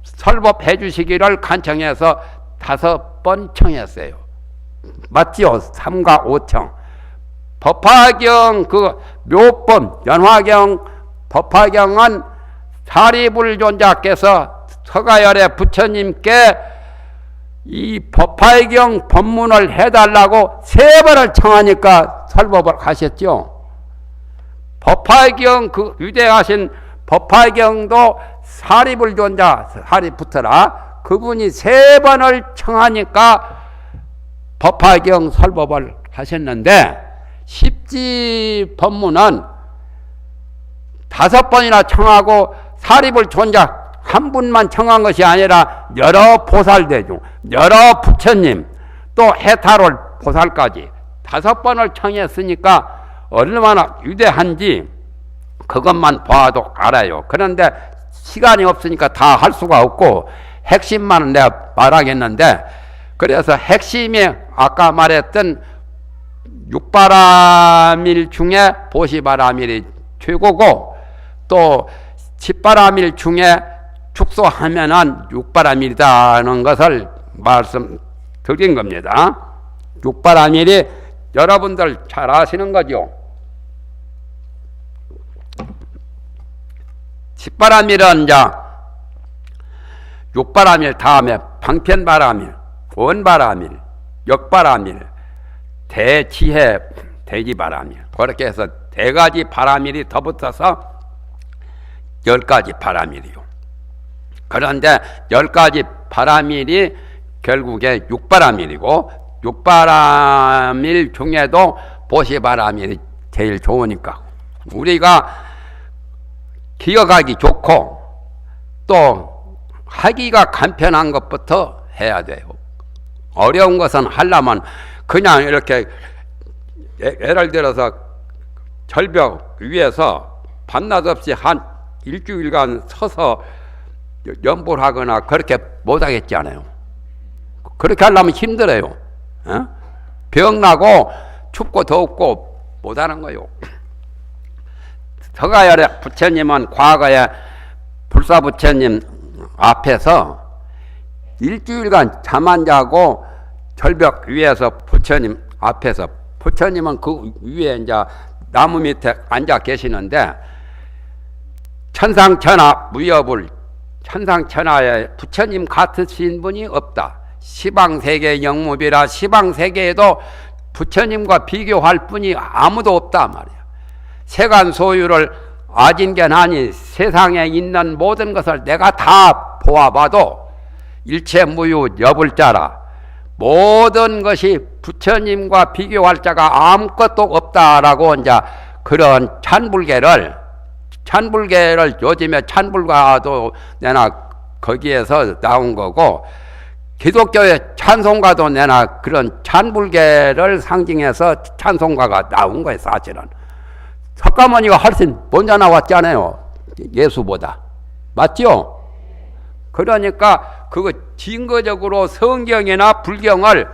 설법해 주시기를 간청해서 5번 청했어요. 맞지요? 3가 5청. 법화경 그 묘법 연화경 법화경은 사리불존자께서 서가열의 부처님께 이 법화경 법문을 해달라고 3번을 청하니까 설법을 하셨죠. 법화경 그 위대하신 법화경도 사리불존자 사리부터라 그분이 3번을 청하니까 법화경 설법을 하셨는데, 십지 법문은 5번이나 청하고 사리불존자 한 분만 청한 것이 아니라 여러 보살대중, 여러 부처님, 또 해탈월 보살까지 5번을 청했으니까 얼마나 위대한지 그것만 봐도 알아요. 그런데 시간이 없으니까 다 할 수가 없고 핵심만 내가 말하겠는데, 그래서 핵심이 아까 말했던 6바라밀 중에 보시바라밀이 최고고, 또 10바라밀 중에 축소하면은 6바라밀이라는 것을 말씀드린 겁니다. 6바라밀이 여러분들 잘 아시는 거죠. 10바라밀은 이제 6바라밀 다음에 방편바라밀, 원바라밀, 역바라밀, 대지혜, 대지바라밀. 그렇게 해서 네 가지 바라밀이 더 붙어서 10가지 바라밀이요. 그런데 10가지 바라밀이 결국에 6바라밀이고 6바라밀 중에도 보시바라밀이 제일 좋으니까 우리가 기억하기 좋고 또 하기가 간편한 것부터 해야 돼요. 어려운 것은 하려면 그냥 이렇게 예를 들어서 절벽 위에서 밤낮 없이 한 일주일간 서서 연보를 하거나 그렇게 못하겠지 않아요. 그렇게 하려면 힘들어요. 병나고 춥고 덥고 못하는 거요. 서가열의 부처님은 과거에 불사부처님 앞에서 일주일간 잠 안 자고 절벽 위에서 부처님 앞에서 부처님은 그 위에 이제 나무 밑에 앉아 계시는데 천상천하 무여불 천상천하에 부처님 같으신 분이 없다. 시방세계 영무비라 시방세계에도 부처님과 비교할 분이 아무도 없다 말이야. 세간 소유를 아진견하니 세상에 있는 모든 것을 내가 다 보아봐도 일체 무유 여불자라. 모든 것이 부처님과 비교할 자가 아무것도 없다라고 이제 그런 찬불계를 요즘에 찬불가도 내나 거기에서 나온 거고 기독교의 찬송가도 내나 그런 찬불계를 상징해서 찬송가가 나온 거예요. 사실은 석가모니가 훨씬 먼저 나왔잖아요. 예수보다. 맞죠? 그러니까 그거 증거적으로 성경이나 불경을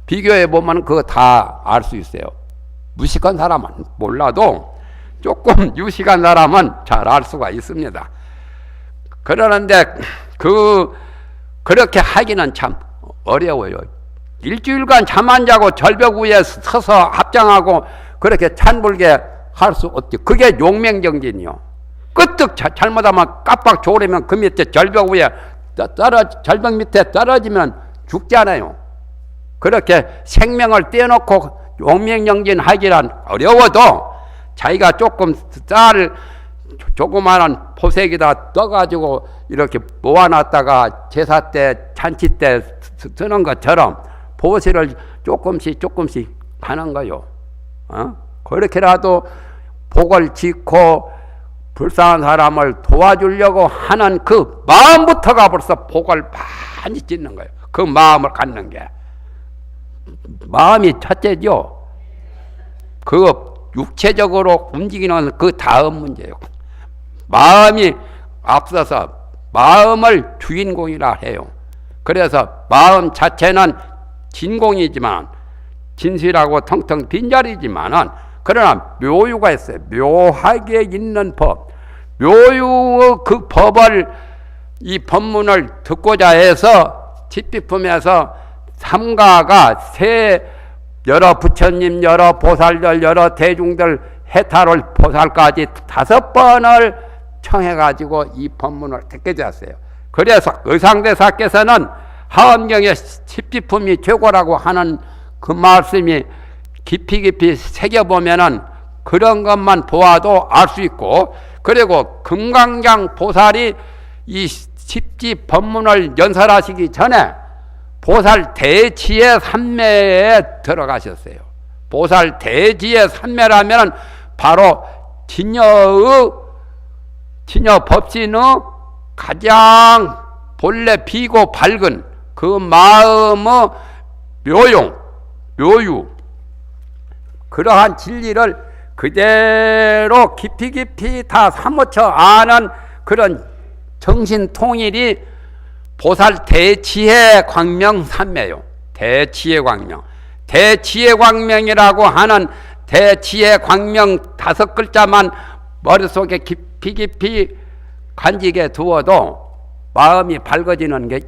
비교해 보면 그거 다 알 수 있어요. 무식한 사람은 몰라도 조금 유식한 사람은 잘 알 수가 있습니다. 그러는데 그렇게 하기는 참 어려워요. 일주일간 잠 안 자고 절벽 위에 서서 합장하고 그렇게 찬불게 할 수 없죠. 그게 용맹정진이요. 끄떡 잘못하면 깜빡 졸으면 그 밑에 절벽 위에 절벽 밑에 떨어지면 죽잖아요. 그렇게 생명을 떼어놓고 용맹정진 하기란 어려워도 자기가 조금 쌀 조그마한 포색에다 떠가지고 이렇게 모아놨다가 제사 때 잔치 때 쓰는 것처럼 보시를 조금씩 하는 거요. 그렇게라도 복을 짓고 불쌍한 사람을 도와주려고 하는 그 마음부터가 벌써 복을 많이 짓는 거예요. 그 마음을 갖는 게 마음이 첫째죠. 그 육체적으로 움직이는 그 다음 문제예요. 마음이 앞서서 마음을 주인공이라 해요. 그래서 마음 자체는 진공이지만 진실하고 텅텅 빈자리지만은 그러나 묘유가 있어요. 묘하게 있는 법. 묘유의 그 법을 이 법문을 듣고자 해서 집비품에서 삼가가 여러 부처님, 여러 보살들, 여러 대중들, 해탈을 보살까지 5번을 청해가지고 이 법문을 듣게 되었어요. 그래서 의상대사께서는 하엄경의 집비품이 최고라고 하는 그 말씀이 깊이 새겨보면은 그런 것만 보아도 알 수 있고, 그리고 금강장 보살이 이 십지 법문을 연설하시기 전에 보살 대지의 삼매에 들어가셨어요. 보살 대지의 삼매라면 바로 진여 법신의 가장 본래 비고 밝은 그 마음의 묘유 그러한 진리를 그대로 깊이 다 사무쳐 아는 그런 정신통일이 보살 대지혜 광명 삼매요. 대지혜 광명. 대지혜 광명이라고 하는 대지혜 광명 5글자만 머릿속에 깊이 간직해 두어도 마음이 밝아지는 게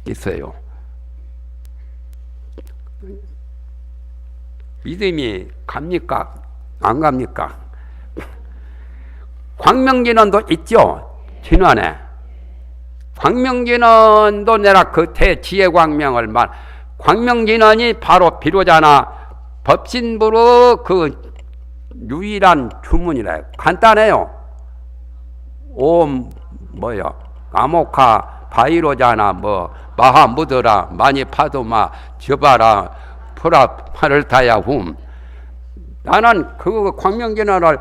있어요. 믿음이 갑니까? 안 갑니까? 광명진원도 있죠. 진원에. 광명진원도 내가 그 대지혜 광명을 광명진언이 바로 비로자나 법신부로 그 유일한 주문이라. 간단해요. 옴 뭐요? 아모카 바이로자나 뭐 마하무드라 마니파도마 저바라 프라 파를타야 훔. 나는 그 광명진언을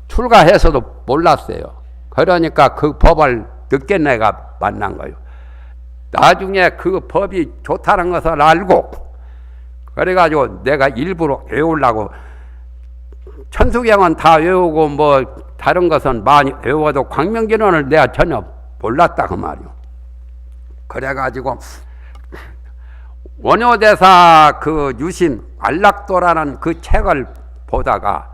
출가해서도 몰랐어요. 그러니까 그 법을 늦게 내가 만난 거예요. 나중에 그 법이 좋다는 것을 알고 그래가지고 내가 일부러 외우려고. 천수경은 다 외우고 뭐 다른 것은 많이 외워도 광명진언을 내가 전혀 몰랐다 그 말이요. 그래가지고 원효대사 그 유심 안락도라는 그 책을 보다가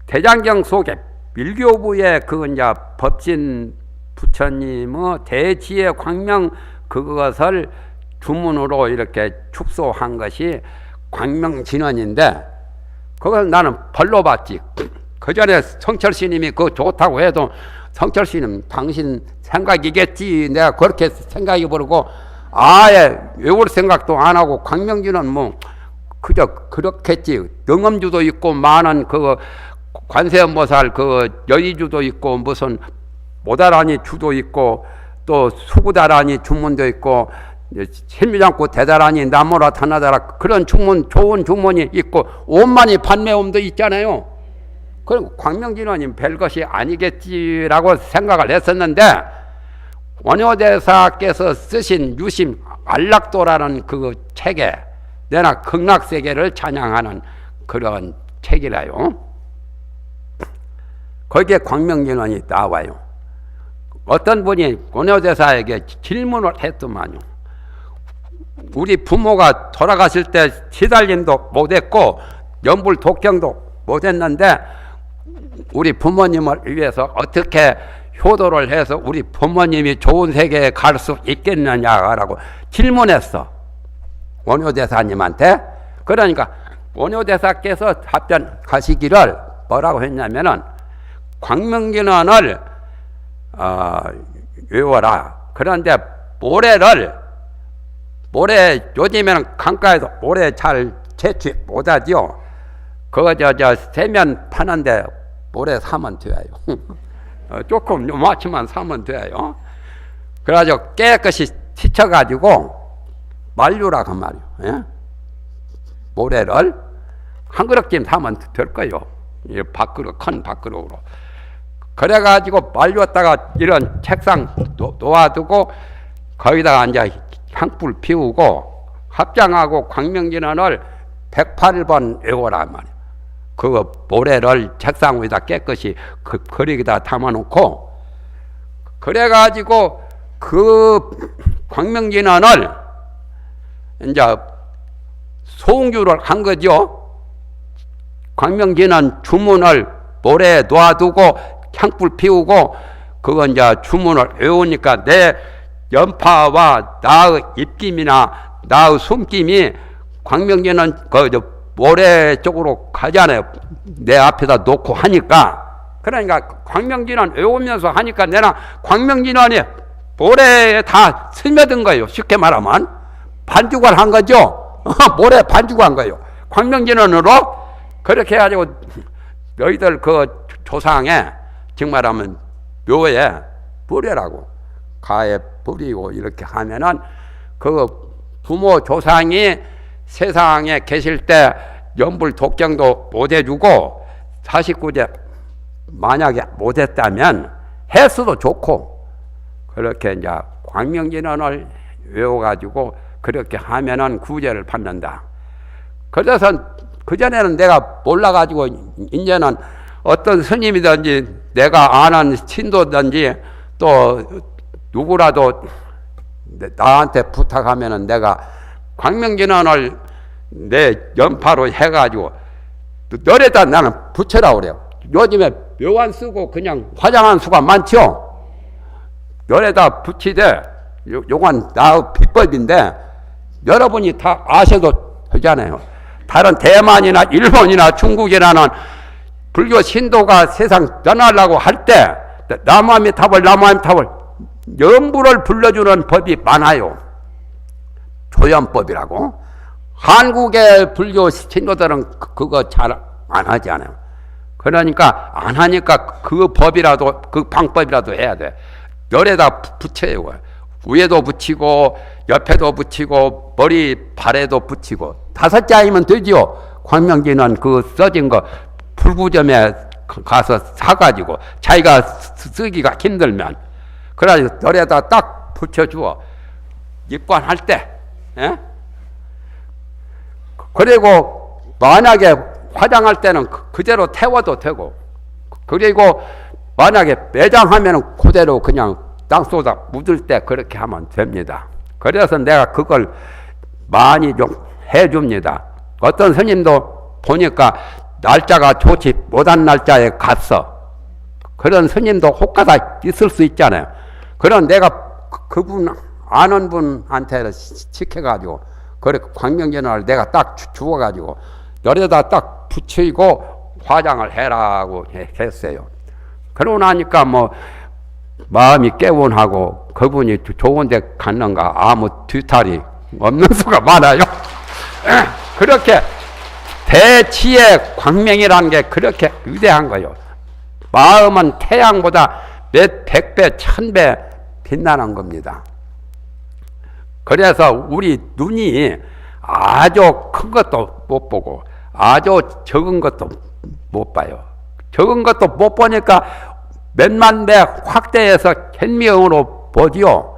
대장경 속에 밀교부의 그 이제 법신 부처님의 대지의 광명 그것을 주문으로 이렇게 축소한 것이 광명진언인데 그걸 나는 벌로 봤지. 그 전에 성철 스님이 그거 좋다고 해도 성철 스님 당신 생각이겠지. 내가 그렇게 생각해 버리고 아예 외울 생각도 안 하고 광명진언 뭐 그저 그렇겠지. 능엄주도 있고 많은 그 관세음보살 그 여의주도 있고 무슨 모다라니 주도 있고 또 수구다라니 주문도 있고 실미장구 대다라니 나무라 타나다라 그런 주문 좋은 주문이 있고 오만이 판매음도 있잖아요. 그럼 광명진언이 별것이 아니겠지라고 생각을 했었는데 원효대사께서 쓰신 유심 안락도라는 그 책에 내나 극락세계를 찬양하는 그런 책이라요. 거기에 광명진언이 나와요. 어떤 분이 원효대사에게 질문을 했더만요. 우리 부모가 돌아가실 때 시달림도 못했고 연불 독경도 못했는데 우리 부모님을 위해서 어떻게 효도를 해서 우리 부모님이 좋은 세계에 갈 수 있겠느냐라고 질문했어. 원효대사님한테. 그러니까 원효대사께서 답변하시기를 뭐라고 했냐면은 광명진언을 외워라. 그런데 모래 요즘에는 강가에도 모래 잘 채취 못하죠. 그거 세면 파는데 모래 사면 돼요. 조금 요만치만 사면 돼요. 그래가지고 깨끗이 씻어가지고 말류라 그 말이요. 예? 모래를 한 그릇쯤 사면 될 거예요. 밥그릇 큰 밥그릇으로. 그래가지고 말렸다가 이런 책상 놓아두고 거기다가 이제 향불 피우고 합장하고 광명진언을 108번 외워라 말이야. 그 모래를 책상 위에다 깨끗이 그 거리에다 담아놓고 그래가지고 그 광명진언을 이제 송주를 한 거죠. 광명진언 주문을 모래에 놓아두고 향불 피우고 그거 이제 주문을 외우니까 내 연파와 나의 입김이나 나의 숨김이 광명진언 그 모래 쪽으로 가잖아요. 내 앞에다 놓고 하니까. 그러니까 광명진언 외우면서 하니까 내가 광명진언이 모래에 다 스며든 거예요. 쉽게 말하면 반죽을 한 거죠. 모래 반죽을 한 거예요. 광명진언으로. 그렇게 해가지고 너희들 그 조상에 정말하면 묘에 뿌려라고 가에 뿌리고 이렇게 하면은 그 부모 조상이 세상에 계실 때 연불 독경도 못 해주고 49제 만약에 못했다면 했어도 좋고 그렇게 이제 광명진언을 외워가지고 그렇게 하면은 구제를 받는다. 그래서 그전에는 내가 몰라가지고 이제는 어떤 스님이든지 내가 아는 신도든지 또 누구라도 나한테 부탁하면은 내가 광명진언을 내 연파로 해가지고 열에다 나는 붙여라 그래요. 요즘에 묘안 쓰고 그냥 화장한 수가 많죠. 열에다 붙이되 요건 나의 비법인데 여러분이 다 아셔도 되잖아요. 다른 대만이나 일본이나 중국이라는 불교 신도가 세상 떠나려고 할 때 나무아미타불 연불을 불러주는 법이 많아요. 도연법이라고. 한국의 불교 신도들은 그거 잘 안 하지 않아요. 그러니까 안 하니까 그 법이라도 그 방법이라도 해야 돼. 열에다 붙여요. 위에도 붙이고 옆에도 붙이고 머리 발에도 붙이고 5장이면 되지요. 광명진은 그 써진 거 불구점에 가서 사가지고 자기가 쓰기가 힘들면 그래가지고 열에다 딱 붙여주어 입관할 때. 예? 그리고 만약에 화장할 때는 그대로 태워도 되고, 그리고 만약에 매장하면 그대로 그냥 땅속에다 묻을 때 그렇게 하면 됩니다. 그래서 내가 그걸 많이 좀 해줍니다. 어떤 스님도 보니까 날짜가 좋지 못한 날짜에 갔어. 그런 스님도 혹가다 있을 수 있잖아요. 그런 내가 그분 아는 분한테 시켜가지고 그래 광명전을 내가 딱 주워가지고 열에다 딱 붙이고 화장을 해라고 했어요. 그러고 나니까 뭐 마음이 개운하고 그분이 좋은 데 갔는가 아무 뒤탈이 없는 수가 많아요. 그렇게 대치의 광명이라는 게 그렇게 위대한 거예요. 마음은 태양보다 몇 백배 천배 빛나는 겁니다. 그래서 우리 눈이 아주 큰 것도 못 보고 아주 적은 것도 못 봐요. 적은 것도 못 보니까 몇만 배 확대해서 현미경으로 보지요.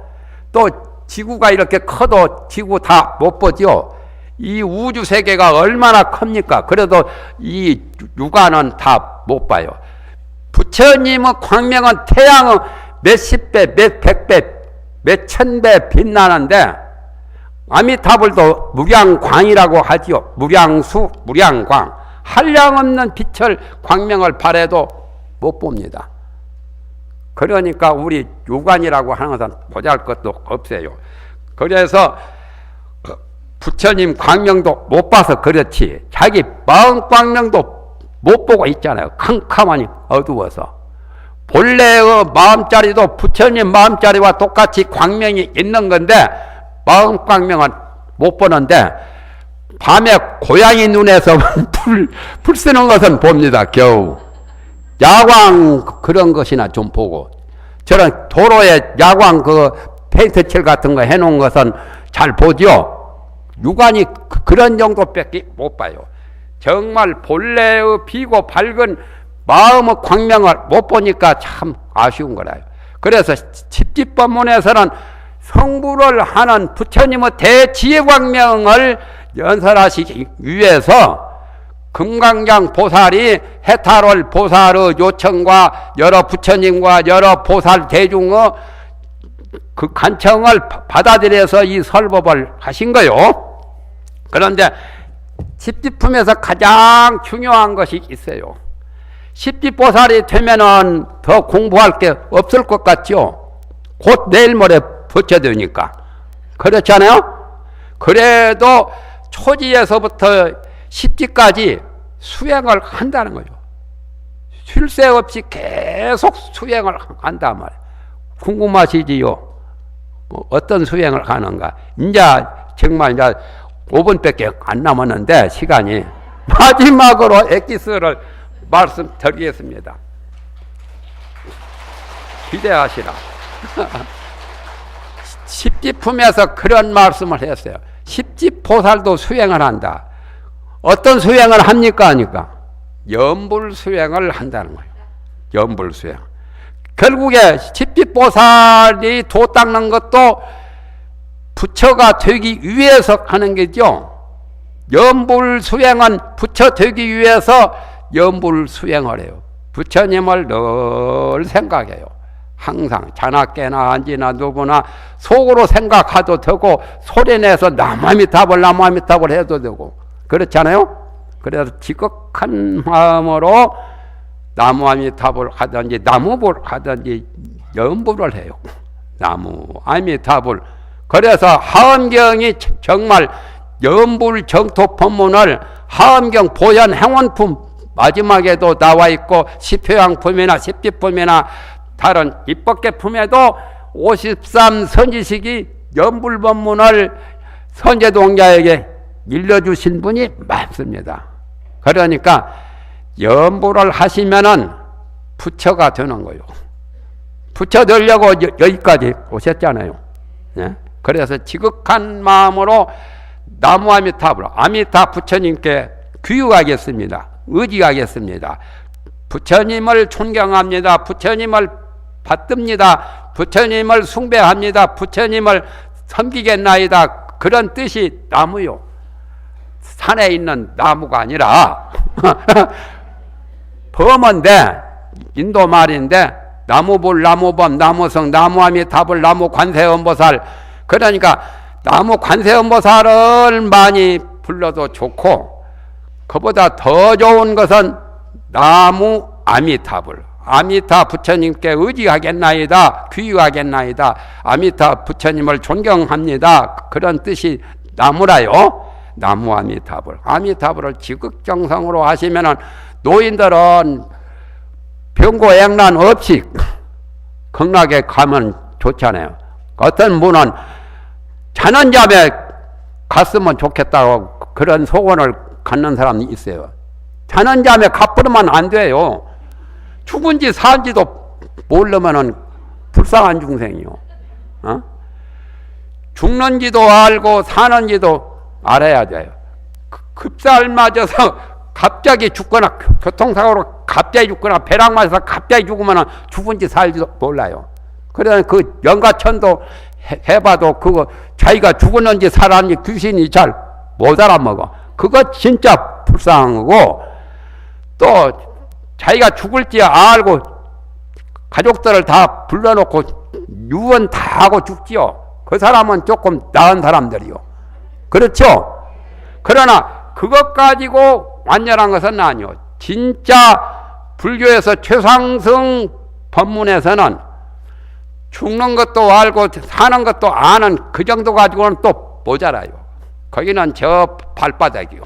또 지구가 이렇게 커도 지구 다 못 보지요. 이 우주 세계가 얼마나 큽니까? 그래도 이 육안은 다 못 봐요. 부처님의 광명은 태양의 몇십 배, 몇 백배, 몇 천 배 빛나는데 아미타불도 무량광이라고 하지요. 무량수, 무량광. 한량없는 빛을 광명을 발해도 못 봅니다. 그러니까 우리 육안이라고 하는 것은 보잘것도 없어요. 그래서 부처님 광명도 못 봐서 그렇지 자기 마음 광명도 못 보고 있잖아요. 캄캄하니 어두워서. 본래의 마음자리도 부처님 마음자리와 똑같이 광명이 있는 건데 마음 광명은 못 보는데 밤에 고양이 눈에서 불 쓰는 것은 봅니다. 겨우. 야광 그런 것이나 좀 보고 저런 도로에 야광 그 페인트 칠 같은 거 해놓은 것은 잘 보죠. 육안이 그런 정도밖에 못 봐요. 정말 본래의 비고 밝은 마음의 광명을 못 보니까 참 아쉬운 거라요. 그래서 집집법문에서는 성불을 하는 부처님의 대지혜 광명을 연설하시기 위해서 금강장 보살이 해탈월 보살의 요청과 여러 부처님과 여러 보살 대중의 그 간청을 받아들여서 이 설법을 하신 거요. 그런데 십지품에서 가장 중요한 것이 있어요. 십지보살이 되면은 더 공부할 게 없을 것 같죠? 곧 내일 모레 부처되니까. 그렇잖아요? 그래도 초지에서부터 십지까지 수행을 한다는 거예요. 쉴 새 없이 계속 수행을 한단 말이에요. 궁금하시지요? 뭐 어떤 수행을 하는가? 이제 정말 이제 5분밖에 안 남았는데 시간이 마지막으로 엑기스를 말씀드리겠습니다. 기대하시라. 십지품에서 그런 말씀을 했어요. 십지보살도 수행을 한다. 어떤 수행을 합니까? 하니까 염불수행을 한다는 거예요. 염불수행. 결국에 십지보살이 도 닦는 것도 부처가 되기 위해서 하는 거죠. 염불수행은 부처 되기 위해서 염불수행을 해요. 부처님을 늘 생각해요. 항상 자나깨나 안지나 누구나 속으로 생각해도 되고 소리내서 나무아미타불 해도 되고 그렇잖아요. 그래서 지극한 마음으로 나무아미타불 하든지 나무불 하든지 염불을 해요. 나무아미타불. 그래서 하엄경이 정말 염불 정토 법문을 하엄경 보현 행원품 마지막에도 나와 있고 시표양품이나 십지품이나 다른 입법계품에도 53 선지식이 염불법문을 선제동자에게 일러주신 분이 많습니다. 그러니까 연보를 하시면은 부처가 되는 거예요. 부처 되려고 여기까지 오셨잖아요. 예? 그래서 지극한 마음으로 나무 아미타불, 아미타 부처님께 귀의하겠습니다. 의지하겠습니다. 부처님을 존경합니다. 부처님을 받듭니다. 부처님을 숭배합니다. 부처님을 섬기겠나이다. 그런 뜻이 나무요. 산에 있는 나무가 아니라 범어인데, 인도 말인데, 나무불, 나무범, 나무성, 나무아미타불, 나무관세음보살. 그러니까 나무 관세음보살을 많이 불러도 좋고, 그보다 더 좋은 것은 나무 아미타불, 아미타 부처님께 의지하겠나이다, 귀의하겠나이다, 아미타 부처님을 존경합니다. 그런 뜻이 나무라요. 나무 아미타불. 아미타불을 지극정성으로 하시면은 노인들은 병고액난 없이 극락에 가면 좋잖아요. 어떤 분은 자는 잠에 갔으면 좋겠다고 그런 소원을 갖는 사람이 있어요. 자는 잠에 갚으면 안 돼요. 죽은지 산지도 모르면은 불쌍한 중생이요. 어? 죽는지도 알고 사는지도 알아야 돼요. 급살 맞아서 갑자기 죽거나 교통사고로 갑자기 죽거나 배락 맞아서 갑자기 죽으면 죽은지 살지도 몰라요. 그래서 그 연가천도 해봐도 그거 자기가 죽었는지 살았는지 귀신이 잘 못 알아먹어. 그거 진짜 불쌍한 거고, 또 자기가 죽을지 알고 가족들을 다 불러놓고 유언 다 하고 죽지요. 그 사람은 조금 나은 사람들이요. 그렇죠? 그러나 그것 가지고 완전한 것은 아니요. 진짜 불교에서 최상승 법문에서는 죽는 것도 알고 사는 것도 아는 그 정도 가지고는 또 모자라요. 거기는 저 발바닥이요.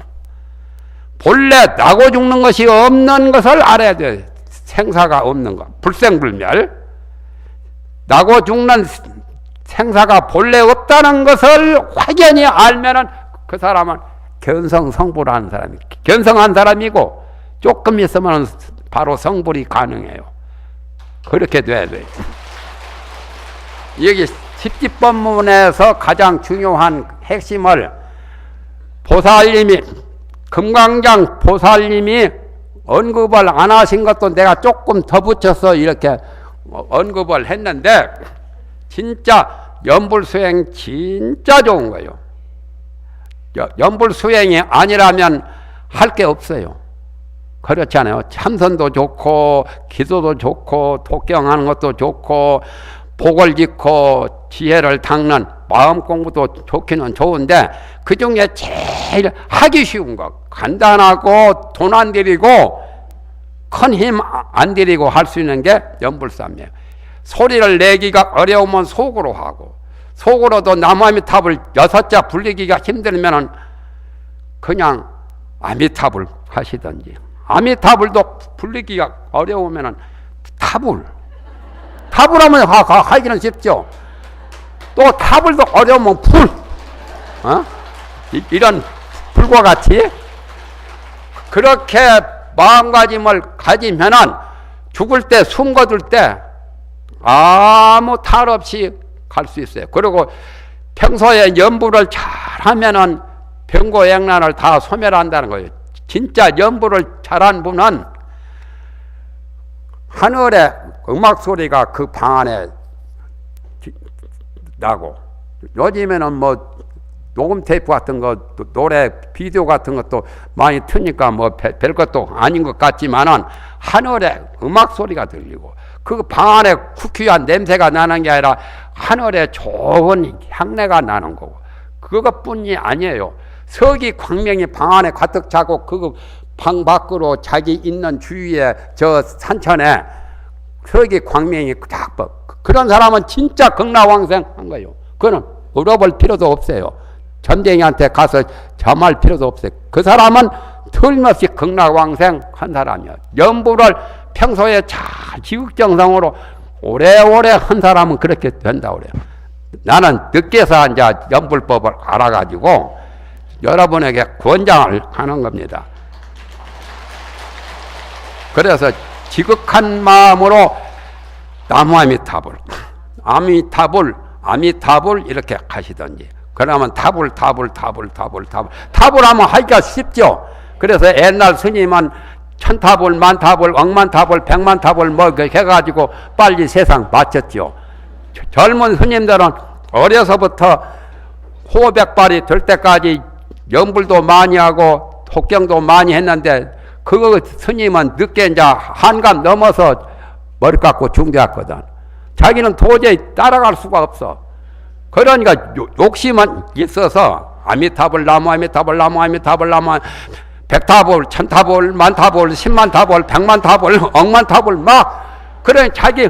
본래 나고 죽는 것이 없는 것을 알아야 돼요. 생사가 없는 것. 불생불멸. 나고 죽는 생사가 본래 없다는 것을 확연히 알면은 그 사람은 견성성불하는 사람이, 견성한 사람이고, 조금 있으면 바로 성불이 가능해요. 그렇게 돼야 돼요. 여기 십지법문에서 가장 중요한 핵심을 보살님이, 금강장 보살님이 언급을 안 하신 것도 내가 조금 더 붙여서 이렇게 언급을 했는데, 진짜 연불수행 진짜 좋은 거예요. 연불수행이 아니라면 할 게 없어요. 그렇잖아요. 참선도 좋고, 기도도 좋고, 독경하는 것도 좋고, 복을 짓고, 지혜를 닦는 마음 공부도 좋기는 좋은데, 그 중에 제일 하기 쉬운 거, 간단하고 돈 안 들이고 큰 힘 안 들이고 할 수 있는 게 연불삼이에요. 소리를 내기가 어려우면 속으로 하고, 속으로도 나무아미타불 6자 불리기가 힘들면은 그냥 아미타불 하시든지, 아미타불도 불리기가 어려우면은 타불하면 하기는 쉽죠. 또 타불도 어려우면 불, 이런 불과 같이 그렇게 마음가짐을 가지면은 죽을 때, 숨 거둘 때 아무 탈 없이 갈 수 있어요. 그리고 평소에 연부를 잘 하면은 병고액난을 다 소멸한다는 거예요. 진짜 연부를 잘한 분은 하늘에 음악 소리가 그 방 안에 나고, 요즘에는 뭐 녹음 테이프 같은 거, 노래 비디오 같은 것도 많이 트니까 뭐 별 것도 아닌 것 같지만은 하늘에 음악 소리가 들리고, 그 방 안에 쿠키한 냄새가 나는 게 아니라 하늘에 좋은 향내가 나는 거고, 그것뿐이 아니에요. 석이 광명이 방 안에 가득 차고, 그 방 밖으로 자기 있는 주위에 저 산천에 석이 광명이 딱, 그런 사람은 진짜 극락왕생한 거예요. 그거는 물어볼 필요도 없어요. 점쟁이한테 가서 점할 필요도 없어요. 그 사람은 틀림없이 극락왕생한 사람이에요. 연부를 평소에 잘 지극정성으로 오래오래 한 사람은 그렇게 된다고 그래요. 나는 늦게서 이제 연불법을 알아가지고 여러분에게 권장을 하는 겁니다. 그래서 지극한 마음으로 나무아미타불, 아미타불 이렇게 가시던지. 그러면 타불 하면 하기가 쉽죠. 그래서 옛날 스님은 천타불, 만타불, 억만타불, 백만타불 뭐 해가지고 빨리 세상 마쳤죠. 젊은 스님들은 어려서부터 호백발이 될 때까지 연불도 많이 하고 독경도 많이 했는데 그 스님은 늦게 이제 한감 넘어서 머리 깎고 중대했거든. 자기는 도저히 따라갈 수가 없어. 그러니까 욕심은 있어서 아미타불 나무 백타불, 천타불, 만타불, 10만타불, 100만타불, 억만타불 막 그런 자기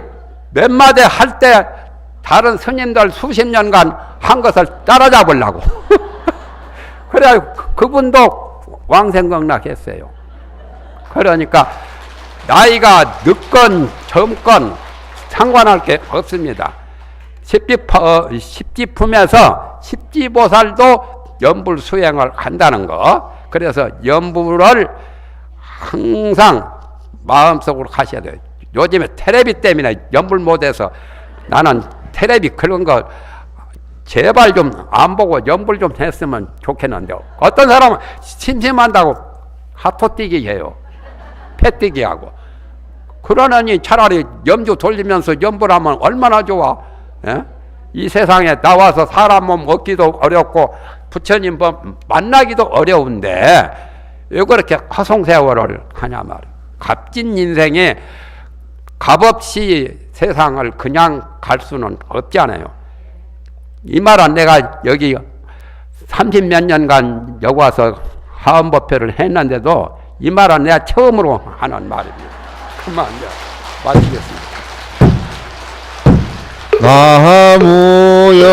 몇 마디 할 때 다른 스님들 수십 년간 한 것을 따라잡으려고. 그래 그분도 왕생극락했어요. 그러니까 나이가 늦건 젊건 상관할 게 없습니다. 십지품에서 십지보살도 연불 수행을 한다는 거. 그래서 연불을 항상 마음속으로 하셔야 돼요. 요즘에 텔레비 때문에 연불 못해서 나는 텔레비 그런 거 제발 좀 안 보고 연불 좀 했으면 좋겠는데 어떤 사람은 심심한다고 하토 뛰기 해요. 패 뛰기 하고. 그러느니 차라리 염주 돌리면서 연불하면 얼마나 좋아. 예? 이 세상에 나와서 사람 몸 얻기도 어렵고 부처님 만나기도 어려운데 왜 그렇게 허송세월을 하냐 말이야. 값진 인생에 값없이 세상을 그냥 갈 수는 없잖아요. 이 말은 내가 여기 30몇 년간 여기 와서 하원법회를 했는데도 이 말은 내가 처음으로 하는 말입니다. 그만 이제 마치겠습니다. 나무여